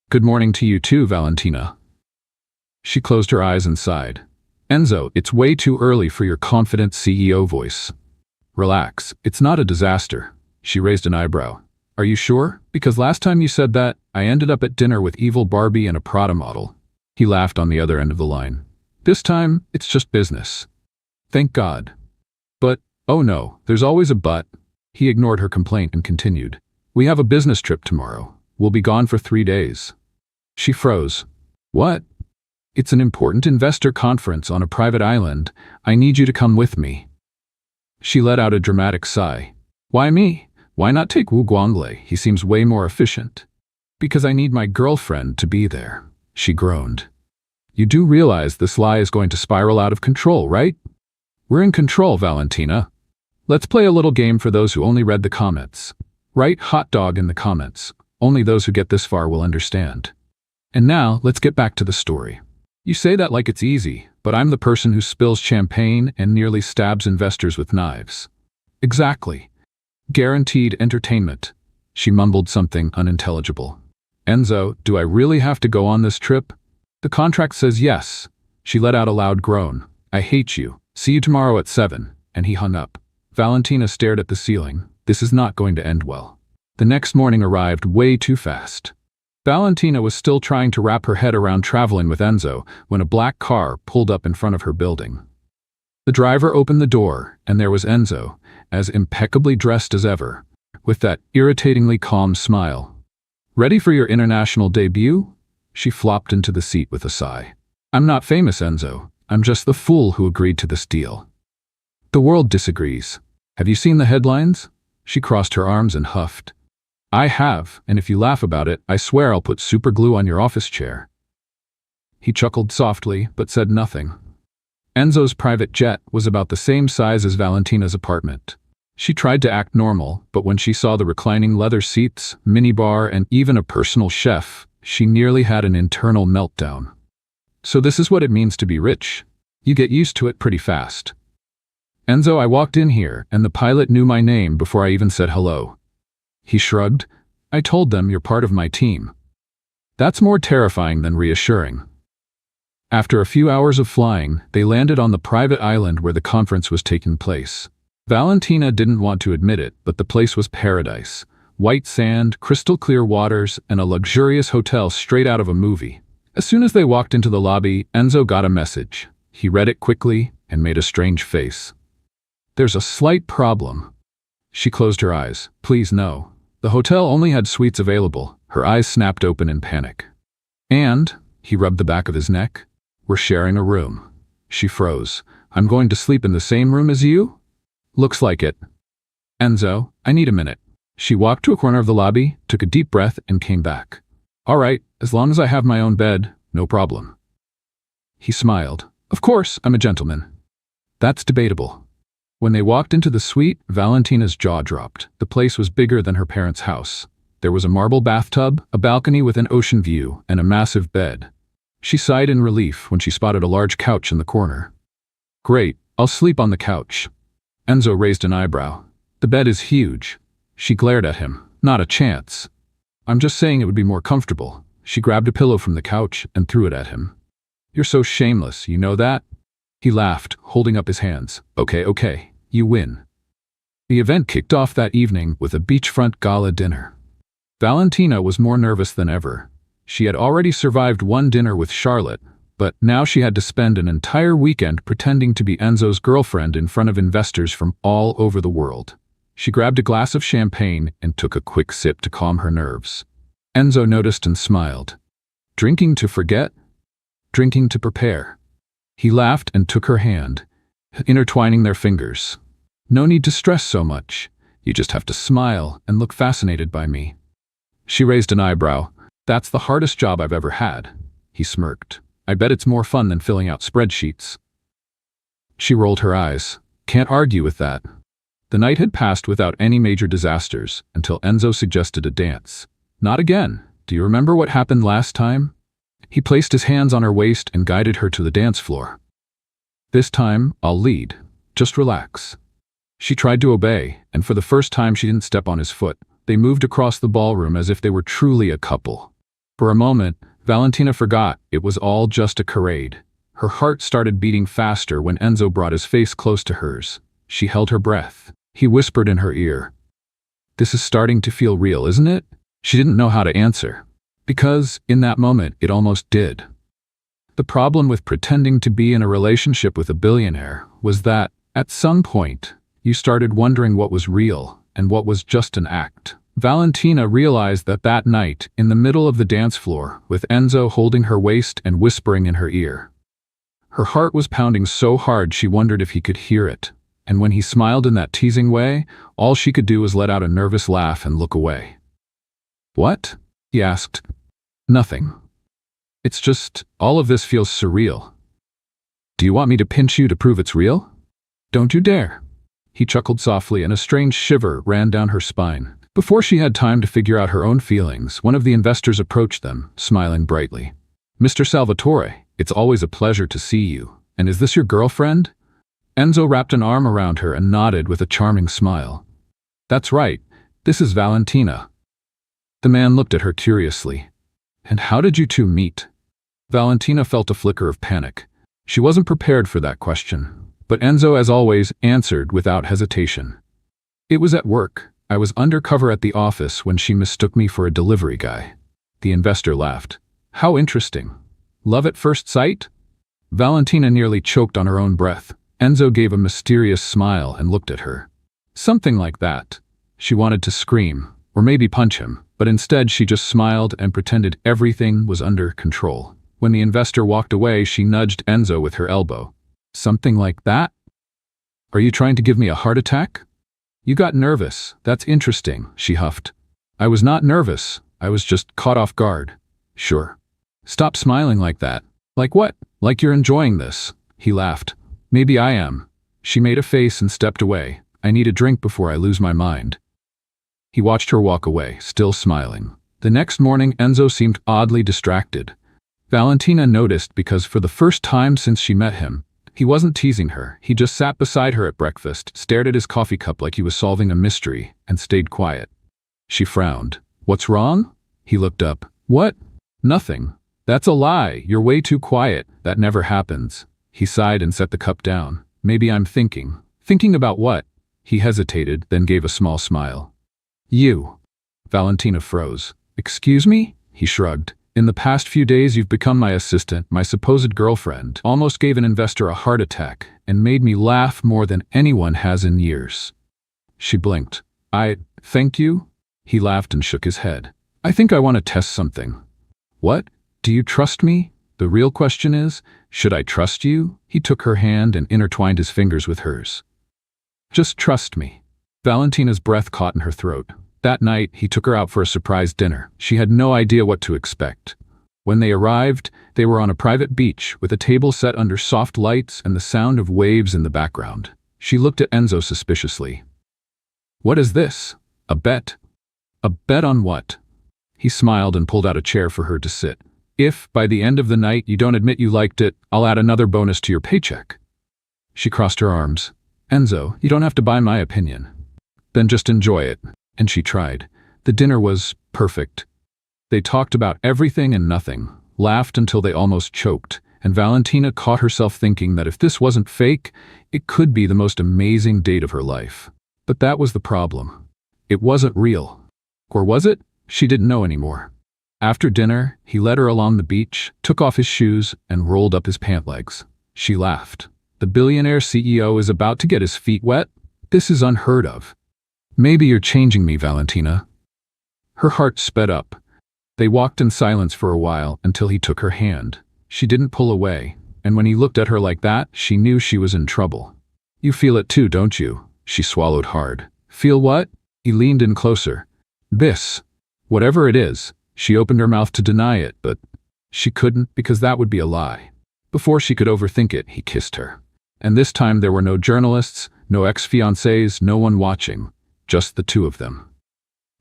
Good morning to you too, Valentina. She closed her eyes and sighed. Enzo, it's way too early for your confident CEO voice. Relax, it's not a disaster. She raised an eyebrow. Are you sure? Because last time you said that, I ended up at dinner with evil Barbie and a Prada model. He laughed on the other end of the line. This time, it's just business. Thank God. But, oh no, there's always a but. He ignored her complaint and continued. We have a business trip tomorrow. We'll be gone for 3 days. She froze. What? It's an important investor conference on a private island. I need you to come with me. She let out a dramatic sigh. Why me? Why not take Wu Guangle? He seems way more efficient. Because I need my girlfriend to be there, she groaned. You do realize this lie is going to spiral out of control, right? We're in control, Valentina. Let's play a little game for those who only read the comments. Write hot dog in the comments. Only those who get this far will understand. And now, let's get back to the story. You say that like it's easy, but I'm the person who spills champagne and nearly stabs investors with knives. Exactly. Guaranteed entertainment. She mumbled something unintelligible. Enzo, do I really have to go on this trip? The contract says yes. She let out a loud groan. I hate you. See you tomorrow at 7. And he hung up. Valentina stared at the ceiling. This is not going to end well. The next morning arrived way too fast. Valentina was still trying to wrap her head around traveling with Enzo when a black car pulled up in front of her building. The driver opened the door, and there was Enzo, as impeccably dressed as ever, with that irritatingly calm smile. Ready for your international debut? She flopped into the seat with a sigh. I'm not famous, Enzo. I'm just the fool who agreed to this deal. The world disagrees. Have you seen the headlines? She crossed her arms and huffed. I have, and if you laugh about it, I swear I'll put super glue on your office chair. He chuckled softly, but said nothing. Enzo's private jet was about the same size as Valentina's apartment. She tried to act normal, but when she saw the reclining leather seats, minibar, and even a personal chef, she nearly had an internal meltdown. So this is what it means to be rich. You get used to it pretty fast. Enzo, I walked in here, and the pilot knew my name before I even said hello. He shrugged. I told them you're part of my team. That's more terrifying than reassuring. After a few hours of flying, they landed on the private island where the conference was taking place. Valentina didn't want to admit it, but the place was paradise. White sand, crystal clear waters, and a luxurious hotel straight out of a movie. As soon as they walked into the lobby, Enzo got a message. He read it quickly and made a strange face. There's a slight problem. She closed her eyes. Please no. The hotel only had suites available. Her eyes snapped open in panic. And, he rubbed the back of his neck, we're sharing a room. She froze. I'm going to sleep in the same room as you? Looks like it. Enzo, I need a minute. She walked to a corner of the lobby, took a deep breath, and came back. All right, as long as I have my own bed, no problem. He smiled. Of course, I'm a gentleman. That's debatable. When they walked into the suite, Valentina's jaw dropped. The place was bigger than her parents' house. There was a marble bathtub, a balcony with an ocean view, and a massive bed. She sighed in relief when she spotted a large couch in the corner. Great, I'll sleep on the couch. Enzo raised an eyebrow. The bed is huge. She glared at him. Not a chance. I'm just saying it would be more comfortable. She grabbed a pillow from the couch and threw it at him. You're so shameless, you know that? He laughed, holding up his hands. Okay, you win. The event kicked off that evening with a beachfront gala dinner. Valentina was more nervous than ever. She had already survived one dinner with Charlotte, but now she had to spend an entire weekend pretending to be Enzo's girlfriend in front of investors from all over the world. She grabbed a glass of champagne and took a quick sip to calm her nerves. Enzo noticed and smiled. Drinking to forget? Drinking to prepare. He laughed and took her hand, intertwining their fingers. No need to stress so much. You just have to smile and look fascinated by me. She raised an eyebrow. That's the hardest job I've ever had. He smirked. I bet it's more fun than filling out spreadsheets. She rolled her eyes. Can't argue with that. The night had passed without any major disasters until Enzo suggested a dance. Not again. Do you remember what happened last time? He placed his hands on her waist and guided her to the dance floor. This time, I'll lead. Just relax. She tried to obey, and for the first time she didn't step on his foot. They moved across the ballroom as if they were truly a couple. For a moment, Valentina forgot it was all just a charade. Her heart started beating faster when Enzo brought his face close to hers. She held her breath. He whispered in her ear. This is starting to feel real, isn't it? She didn't know how to answer. Because, in that moment, it almost did. The problem with pretending to be in a relationship with a billionaire was that, at some point, you started wondering what was real and what was just an act. Valentina realized that night, in the middle of the dance floor, with Enzo holding her waist and whispering in her ear. Her heart was pounding so hard she wondered if he could hear it. And when he smiled in that teasing way, all she could do was let out a nervous laugh and look away. What? He asked. Nothing. It's just, all of this feels surreal. Do you want me to pinch you to prove it's real? Don't you dare. He chuckled softly and a strange shiver ran down her spine. Before she had time to figure out her own feelings, one of the investors approached them, smiling brightly. Mr. Salvatore, it's always a pleasure to see you. And is this your girlfriend? Enzo wrapped an arm around her and nodded with a charming smile. That's right. This is Valentina. The man looked at her curiously. And how did you two meet? Valentina felt a flicker of panic. She wasn't prepared for that question. But Enzo, as always, answered without hesitation. It was at work. I was undercover at the office when she mistook me for a delivery guy. The investor laughed. How interesting. Love at first sight? Valentina nearly choked on her own breath. Enzo gave a mysterious smile and looked at her. Something like that. She wanted to scream, or maybe punch him, but instead she just smiled and pretended everything was under control. When the investor walked away, she nudged Enzo with her elbow. Something like that? Are you trying to give me a heart attack? You got nervous. That's interesting, she huffed. I was not nervous. I was just caught off guard. Sure. Stop smiling like that. Like what? Like you're enjoying this. He laughed. Maybe I am. She made a face and stepped away. I need a drink before I lose my mind. He watched her walk away, still smiling. The next morning, Enzo seemed oddly distracted. Valentina noticed because for the first time since she met him, He wasn't teasing her. He just sat beside her at breakfast, stared at his coffee cup like he was solving a mystery, and stayed quiet. She frowned. "What's wrong?" He looked up. "What?" "Nothing." "That's a lie. You're way too quiet. That never happens." He sighed and set the cup down. "Maybe I'm thinking." "Thinking about what?" He hesitated, then gave a small smile. "You." Valentina froze. "Excuse me?" He shrugged. "In the past few days you've become my assistant, my supposed girlfriend, almost gave an investor a heart attack, and made me laugh more than anyone has in years." She blinked. Thank you?" He laughed and shook his head. "I think I want to test something." "What? Do you trust me? The real question is, should I trust you?" He took her hand and intertwined his fingers with hers. "Just trust me." Valentina's breath caught in her throat. That night, he took her out for a surprise dinner. She had no idea what to expect. When they arrived, they were on a private beach with a table set under soft lights and the sound of waves in the background. She looked at Enzo suspiciously. "What is this? A bet?" "A bet on what?" He smiled and pulled out a chair for her to sit. "If, by the end of the night, you don't admit you liked it, I'll add another bonus to your paycheck." She crossed her arms. "Enzo, you don't have to buy my opinion." "Then just enjoy it." And she tried. The dinner was perfect. They talked about everything and nothing, laughed until they almost choked, and Valentina caught herself thinking that if this wasn't fake, it could be the most amazing date of her life. But that was the problem. It wasn't real. Or was it? She didn't know anymore. After dinner, he led her along the beach, took off his shoes, and rolled up his pant legs. She laughed. "The billionaire CEO is about to get his feet wet? This is unheard of." "Maybe you're changing me, Valentina." Her heart sped up. They walked in silence for a while until he took her hand. She didn't pull away, and when he looked at her like that, she knew she was in trouble. "You feel it too, don't you?" She swallowed hard. "Feel what?" He leaned in closer. "This. Whatever it is." She opened her mouth to deny it, but she couldn't because that would be a lie. Before she could overthink it, he kissed her. And this time there were no journalists, no ex-fiancés, no one watching. Just the two of them.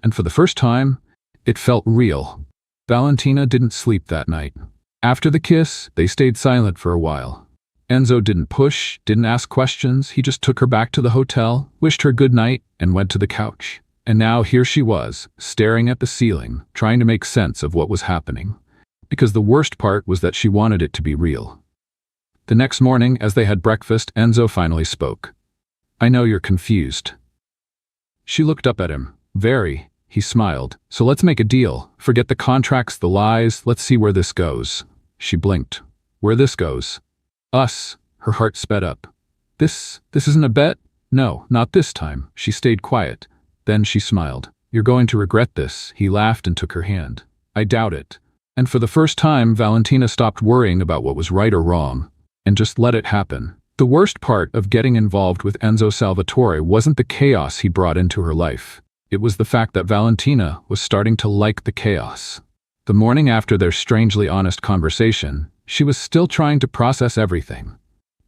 And for the first time, it felt real. Valentina didn't sleep that night. After the kiss, they stayed silent for a while. Enzo didn't push, didn't ask questions. He just took her back to the hotel, wished her good night, and went to the couch. And now here she was, staring at the ceiling, trying to make sense of what was happening. Because the worst part was that she wanted it to be real. The next morning, as they had breakfast, Enzo finally spoke. "I know you're confused." She looked up at him. "Very." He smiled. "So let's make a deal. Forget the contracts, the lies. Let's see where this goes." She blinked. "Where this goes?" "Us." Her heart sped up. This isn't a bet?" "No, not this time." She stayed quiet. Then she smiled. "You're going to regret this." He laughed and took her hand. "I doubt it." And for the first time, Valentina stopped worrying about what was right or wrong, and just let it happen. The worst part of getting involved with Enzo Salvatore wasn't the chaos he brought into her life. It was the fact that Valentina was starting to like the chaos. The morning after their strangely honest conversation, she was still trying to process everything.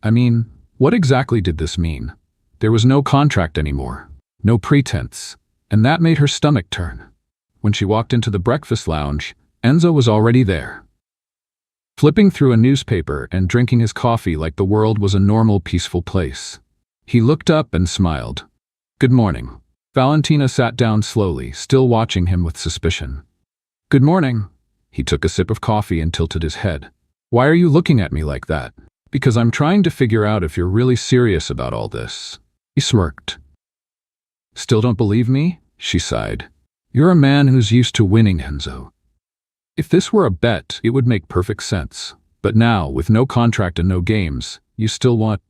I mean, what exactly did this mean? There was no contract anymore. No pretense. And that made her stomach turn. When she walked into the breakfast lounge, Enzo was already there. Flipping through a newspaper and drinking his coffee like the world was a normal, peaceful place. He looked up and smiled. "Good morning." Valentina sat down slowly, still watching him with suspicion. "Good morning." He took a sip of coffee and tilted his head. "Why are you looking at me like that?" "Because I'm trying to figure out if you're really serious about all this." He smirked. "Still don't believe me?" She sighed. "You're a man who's used to winning, Enzo. If this were a bet, it would make perfect sense. But now, with no contract and no games, you still want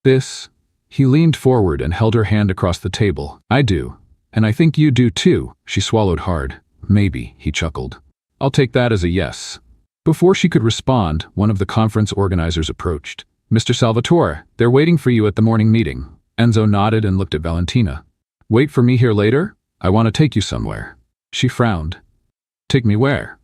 this?" He leaned forward and held her hand across the table. "I do. And I think you do too." She swallowed hard. "Maybe," he chuckled. "I'll take that as a yes." Before she could respond, one of the conference organizers approached. "Mr. Salvatore, they're waiting for you at the morning meeting." Enzo nodded and looked at Valentina. "Wait for me here later? I want to take you somewhere." She frowned. "Take me where?"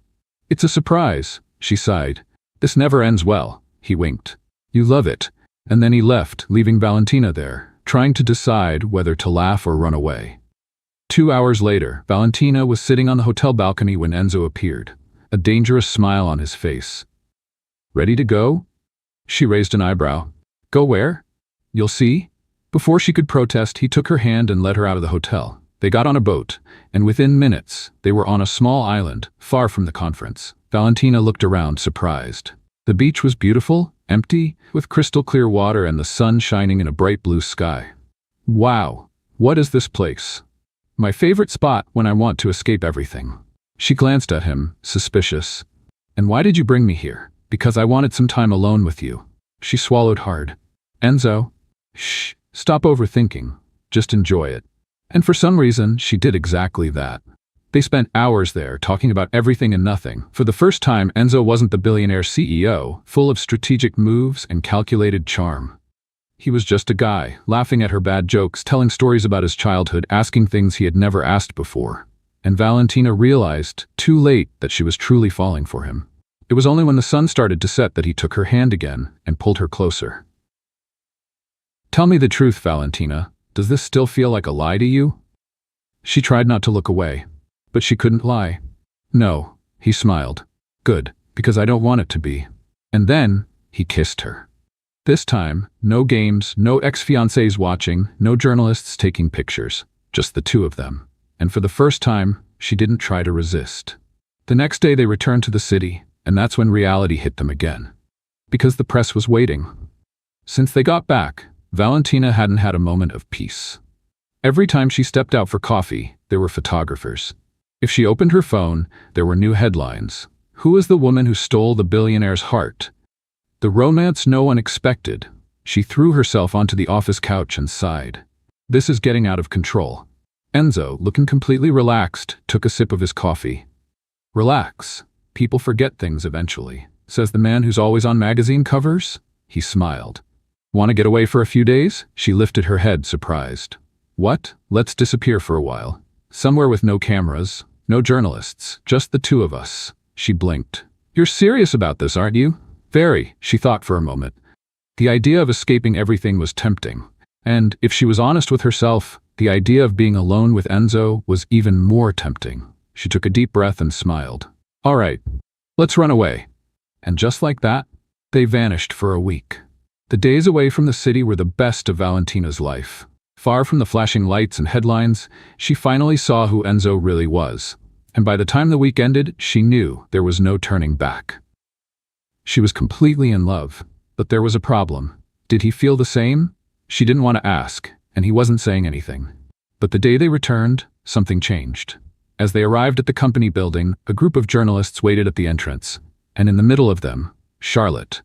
"It's a surprise," she sighed. "This never ends well." He winked. "You love it." And then he left, leaving Valentina there, trying to decide whether to laugh or run away. 2 hours later, Valentina was sitting on the hotel balcony when Enzo appeared, a dangerous smile on his face. "Ready to go?" She raised an eyebrow. Go where? You'll see. Before she could protest, he took her hand and led her out of the hotel. They got on a boat, and within minutes, they were on a small island, far from the conference. Valentina looked around, surprised. The beach was beautiful, empty, with crystal clear water and the sun shining in a bright blue sky. Wow, what is this place? My favorite spot when I want to escape everything. She glanced at him, suspicious. And why did you bring me here? Because I wanted some time alone with you. She swallowed hard. Enzo. Shh, stop overthinking. Just enjoy it. And for some reason, she did exactly that. They spent hours there talking about everything and nothing. For the first time, Enzo wasn't the billionaire CEO, full of strategic moves and calculated charm. He was just a guy, laughing at her bad jokes, telling stories about his childhood, asking things he had never asked before. And Valentina realized, too late, that she was truly falling for him. It was only when the sun started to set that he took her hand again and pulled her closer. Tell me the truth, Valentina. Does this still feel like a lie to you? She tried not to look away. But she couldn't lie. No, he smiled. Good, because I don't want it to be. And then, he kissed her. This time, no games, no ex-fiancés watching, no journalists taking pictures, just the two of them. And for the first time, she didn't try to resist. The next day they returned to the city, and that's when reality hit them again. Because the press was waiting. Since they got back, Valentina hadn't had a moment of peace. Every time she stepped out for coffee, there were photographers. If she opened her phone, there were new headlines. Who was the woman who stole the billionaire's heart? The romance no one expected. She threw herself onto the office couch and sighed. This is getting out of control. Enzo, looking completely relaxed, took a sip of his coffee. Relax. People forget things eventually, says the man who's always on magazine covers. He smiled. Want to get away for a few days? She lifted her head, surprised. What? Let's disappear for a while. Somewhere with no cameras, no journalists, just the two of us. She blinked. You're serious about this, aren't you? Very, she thought for a moment. The idea of escaping everything was tempting. And, if she was honest with herself, the idea of being alone with Enzo was even more tempting. She took a deep breath and smiled. All right, let's run away. And just like that, they vanished for a week. The days away from the city were the best of Valentina's life. Far from the flashing lights and headlines, she finally saw who Enzo really was. And by the time the week ended, she knew there was no turning back. She was completely in love, but there was a problem. Did he feel the same? She didn't want to ask, and he wasn't saying anything. But the day they returned, something changed. As they arrived at the company building, a group of journalists waited at the entrance, and in the middle of them, Charlotte.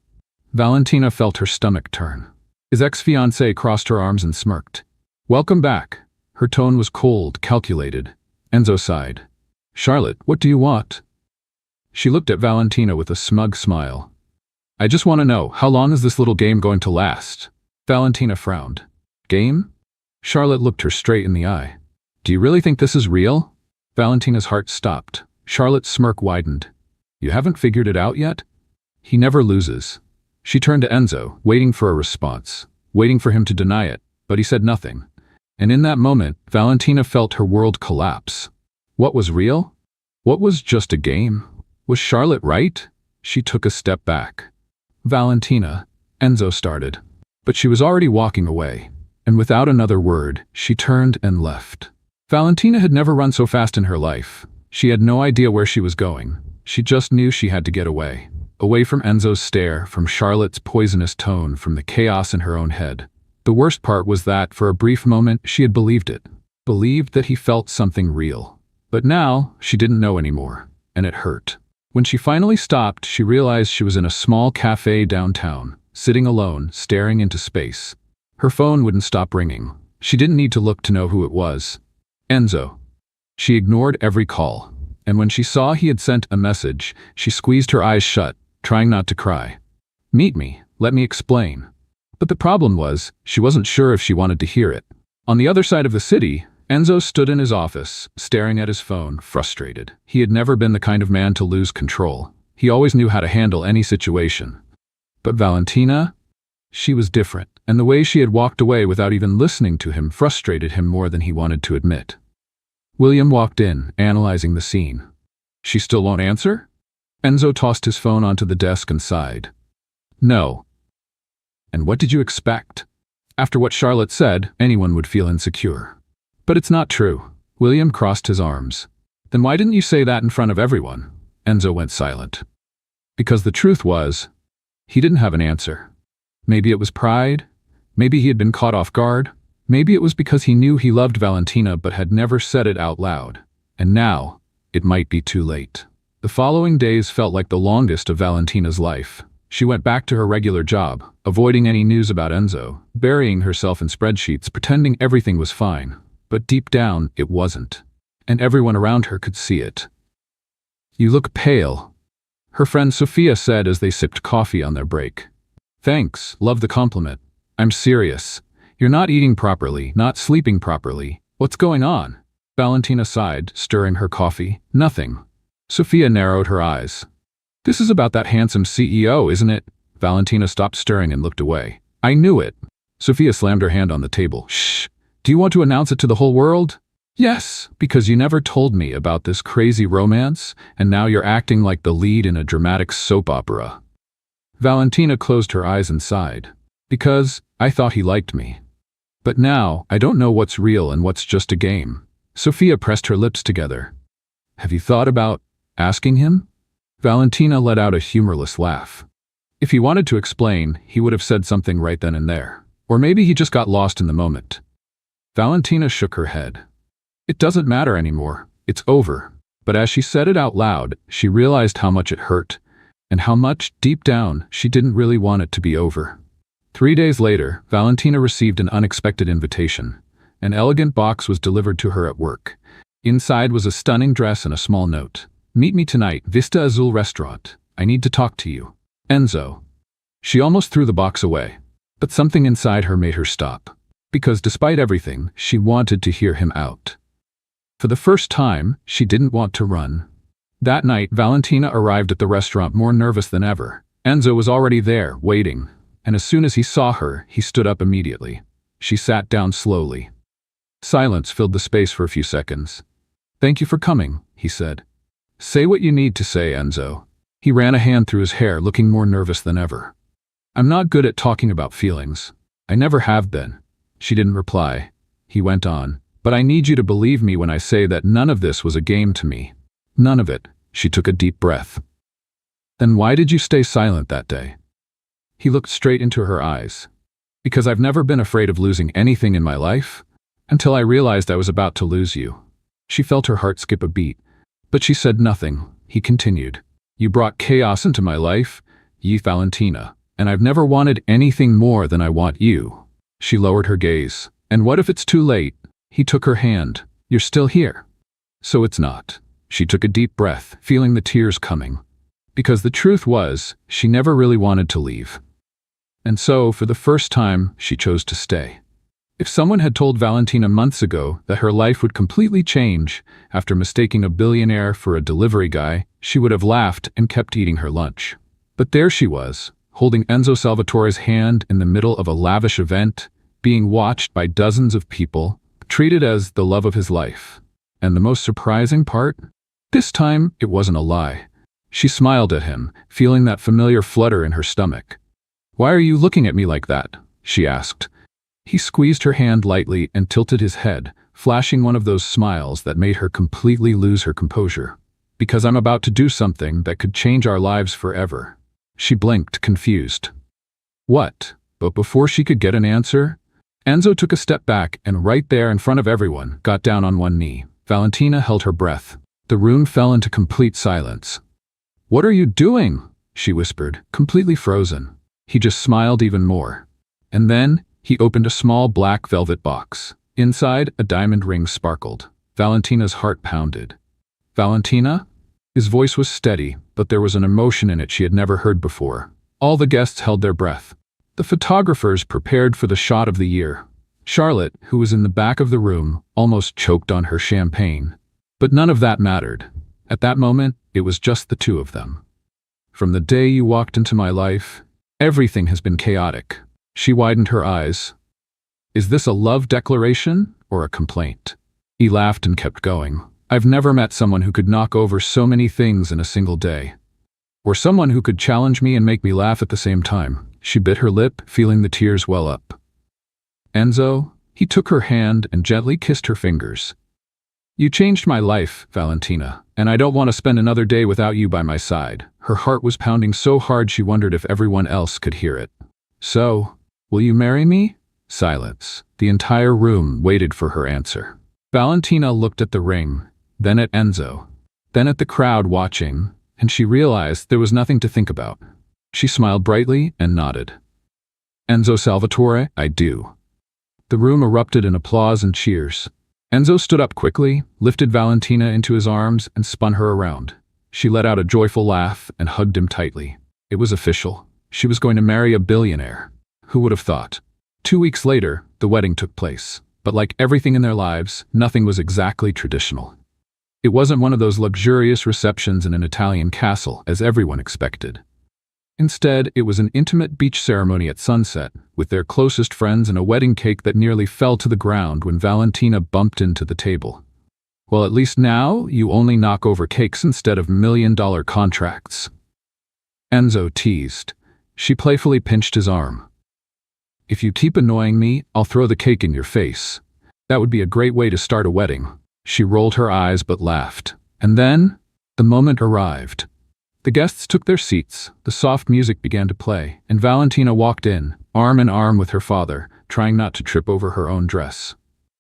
Valentina felt her stomach turn. His ex-fiancée crossed her arms and smirked. Welcome back. Her tone was cold, calculated. Enzo sighed. Charlotte, what do you want? She looked at Valentina with a smug smile. I just want to know, how long is this little game going to last? Valentina frowned. Game? Charlotte looked her straight in the eye. Do you really think this is real? Valentina's heart stopped. Charlotte's smirk widened. You haven't figured it out yet? He never loses. She turned to Enzo, waiting for a response, waiting for him to deny it, but he said nothing. And in that moment, Valentina felt her world collapse. What was real? What was just a game? Was Charlotte right? She took a step back. Valentina, Enzo started. But she was already walking away, and without another word, she turned and left. Valentina had never run so fast in her life. She had no idea where she was going. She just knew she had to get away. Away from Enzo's stare, from Charlotte's poisonous tone, from the chaos in her own head. The worst part was that, for a brief moment, she had believed it. Believed that he felt something real. But now, she didn't know anymore, and it hurt. When she finally stopped, she realized she was in a small cafe downtown, sitting alone, staring into space. Her phone wouldn't stop ringing. She didn't need to look to know who it was. Enzo. She ignored every call, and when she saw he had sent a message, she squeezed her eyes shut, trying not to cry. Meet me, let me explain. But the problem was, she wasn't sure if she wanted to hear it. On the other side of the city, Enzo stood in his office, staring at his phone, frustrated. He had never been the kind of man to lose control. He always knew how to handle any situation. But Valentina? She was different, and the way she had walked away without even listening to him frustrated him more than he wanted to admit. William walked in, analyzing the scene. She still won't answer? Enzo tossed his phone onto the desk and sighed. No. And what did you expect? After what Charlotte said, anyone would feel insecure. But it's not true. William crossed his arms. Then why didn't you say that in front of everyone? Enzo went silent. Because the truth was, he didn't have an answer. Maybe it was pride. Maybe he had been caught off guard. Maybe it was because he knew he loved Valentina but had never said it out loud. And now, it might be too late. The following days felt like the longest of Valentina's life. She went back to her regular job, avoiding any news about Enzo, burying herself in spreadsheets, pretending everything was fine. But deep down, it wasn't. And everyone around her could see it. "You look pale," her friend Sophia said as they sipped coffee on their break. "Thanks, love the compliment. I'm serious. You're not eating properly, not sleeping properly. What's going on?" Valentina sighed, stirring her coffee. "Nothing." Sophia narrowed her eyes. "This is about that handsome CEO, isn't it?" Valentina stopped stirring and looked away. "I knew it." Sophia slammed her hand on the table. "Shh. Do you want to announce it to the whole world?" "Yes, because you never told me about this crazy romance, and now you're acting like the lead in a dramatic soap opera." Valentina closed her eyes and sighed. "Because I thought he liked me. But now, I don't know what's real and what's just a game." Sophia pressed her lips together. "Have you thought about asking him?" Valentina let out a humorless laugh. If he wanted to explain, he would have said something right then and there. Or maybe he just got lost in the moment. Valentina shook her head. "It doesn't matter anymore. It's over." But as she said it out loud, she realized how much it hurt, and how much, deep down, she didn't really want it to be over. 3 days later, Valentina received an unexpected invitation. An elegant box was delivered to her at work. Inside was a stunning dress and a small note. "Meet me tonight, Vista Azul Restaurant. I need to talk to you. Enzo." She almost threw the box away, but something inside her made her stop. Because despite everything, she wanted to hear him out. For the first time, she didn't want to run. That night, Valentina arrived at the restaurant more nervous than ever. Enzo was already there, waiting. And as soon as he saw her, he stood up immediately. She sat down slowly. Silence filled the space for a few seconds. "Thank you for coming," he said. "Say what you need to say, Enzo." He ran a hand through his hair, looking more nervous than ever. "I'm not good at talking about feelings. I never have been." She didn't reply. He went on. "But I need you to believe me when I say that none of this was a game to me. None of it." She took a deep breath. "Then why did you stay silent that day?" He looked straight into her eyes. "Because I've never been afraid of losing anything in my life, until I realized I was about to lose you." She felt her heart skip a beat, but she said nothing. He continued. "You brought chaos into my life, Valentina, and I've never wanted anything more than I want you." She lowered her gaze. "And what if it's too late?" He took her hand. "You're still here." "So it's not." She took a deep breath, feeling the tears coming. Because the truth was, she never really wanted to leave. And so, for the first time, she chose to stay. If someone had told Valentina months ago that her life would completely change after mistaking a billionaire for a delivery guy, she would have laughed and kept eating her lunch. But there she was, holding Enzo Salvatore's hand in the middle of a lavish event, being watched by dozens of people, treated as the love of his life. And the most surprising part? This time, it wasn't a lie. She smiled at him, feeling that familiar flutter in her stomach. "Why are you looking at me like that?" she asked. He squeezed her hand lightly and tilted his head, flashing one of those smiles that made her completely lose her composure. "Because I'm about to do something that could change our lives forever." She blinked, confused. "What?" But before she could get an answer, Enzo took a step back and right there in front of everyone, got down on one knee. Valentina held her breath. The room fell into complete silence. "What are you doing?" she whispered, completely frozen. He just smiled even more. And then, he opened a small black velvet box. Inside, a diamond ring sparkled. Valentina's heart pounded. "Valentina?" His voice was steady, but there was an emotion in it she had never heard before. All the guests held their breath. The photographers prepared for the shot of the year. Charlotte, who was in the back of the room, almost choked on her champagne. But none of that mattered. At that moment, it was just the two of them. "From the day you walked into my life, everything has been chaotic." She widened her eyes. "Is this a love declaration or a complaint?" He laughed and kept going. "I've never met someone who could knock over so many things in a single day. Or someone who could challenge me and make me laugh at the same time. She bit her lip, feeling the tears well up. Enzo, he took her hand and gently kissed her fingers. You changed my life, Valentina, and I don't want to spend another day without you by my side. Her heart was pounding so hard she wondered if everyone else could hear it. So, will you marry me? Silence. The entire room waited for her answer. Valentina looked at the ring, then at Enzo, then at the crowd watching, and she realized there was nothing to think about. She smiled brightly and nodded. Enzo Salvatore, I do. The room erupted in applause and cheers. Enzo stood up quickly, lifted Valentina into his arms, and spun her around. She let out a joyful laugh and hugged him tightly. It was official. She was going to marry a billionaire. Who would have thought? 2 weeks later, the wedding took place. But like everything in their lives, nothing was exactly traditional. It wasn't one of those luxurious receptions in an Italian castle, as everyone expected. Instead, it was an intimate beach ceremony at sunset, with their closest friends and a wedding cake that nearly fell to the ground when Valentina bumped into the table. Well, at least now, you only knock over cakes instead of million-dollar contracts. Enzo teased. She playfully pinched his arm. If you keep annoying me, I'll throw the cake in your face. That would be a great way to start a wedding. She rolled her eyes but laughed. And then, the moment arrived. The guests took their seats, the soft music began to play, and Valentina walked in, arm in arm with her father, trying not to trip over her own dress.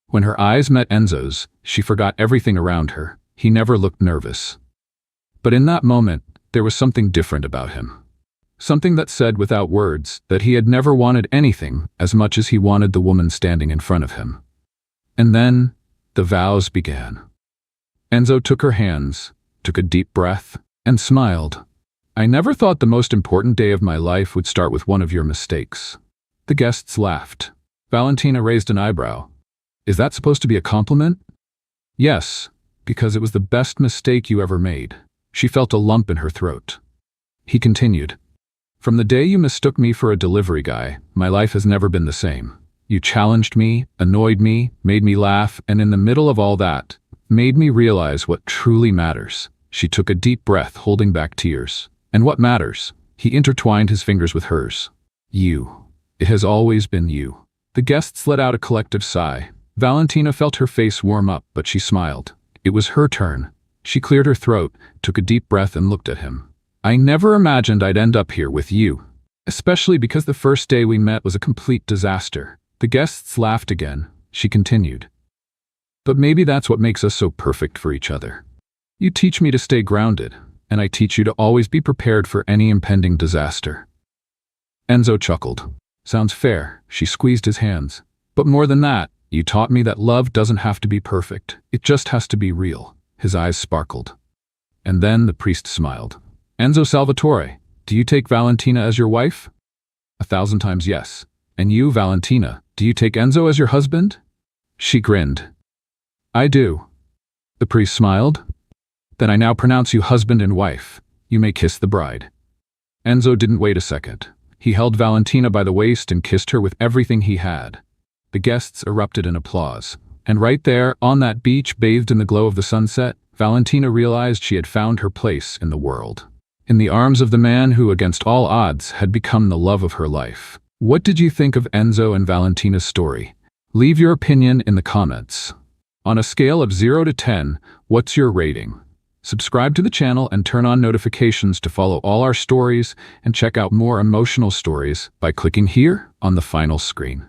When her eyes met Enzo's, she forgot everything around her. He never looked nervous. But in that moment, there was something different about him. Something that said without words that he had never wanted anything as much as he wanted the woman standing in front of him. And then, the vows began. Enzo took her hands, took a deep breath, and smiled. I never thought the most important day of my life would start with one of your mistakes. The guests laughed. Valentina raised an eyebrow. Is that supposed to be a compliment? Yes, because it was the best mistake you ever made. She felt a lump in her throat. He continued. From the day you mistook me for a delivery guy, my life has never been the same. You challenged me, annoyed me, made me laugh, and in the middle of all that, made me realize what truly matters. She took a deep breath, holding back tears. And what matters? He intertwined his fingers with hers. You. It has always been you. The guests let out a collective sigh. Valentina felt her face warm up, but she smiled. It was her turn. She cleared her throat, took a deep breath, and looked at him. I never imagined I'd end up here with you. Especially because the first day we met was a complete disaster. The guests laughed again. She continued. But maybe that's what makes us so perfect for each other. You teach me to stay grounded, and I teach you to always be prepared for any impending disaster. Enzo chuckled. Sounds fair. She squeezed his hands. But more than that, you taught me that love doesn't have to be perfect. It just has to be real. His eyes sparkled. And then the priest smiled. Enzo Salvatore, do you take Valentina as your wife? 1,000 times yes. And you, Valentina, do you take Enzo as your husband? She grinned. I do. The priest smiled. Then I now pronounce you husband and wife. You may kiss the bride. Enzo didn't wait a second. He held Valentina by the waist and kissed her with everything he had. The guests erupted in applause. And right there, on that beach bathed in the glow of the sunset, Valentina realized she had found her place in the world. In the arms of the man who, against all odds, had become the love of her life. What did you think of Enzo and Valentina's story? Leave your opinion in the comments. On a scale of 0 to 10, what's your rating? Subscribe to the channel and turn on notifications to follow all our stories and check out more emotional stories by clicking here on the final screen.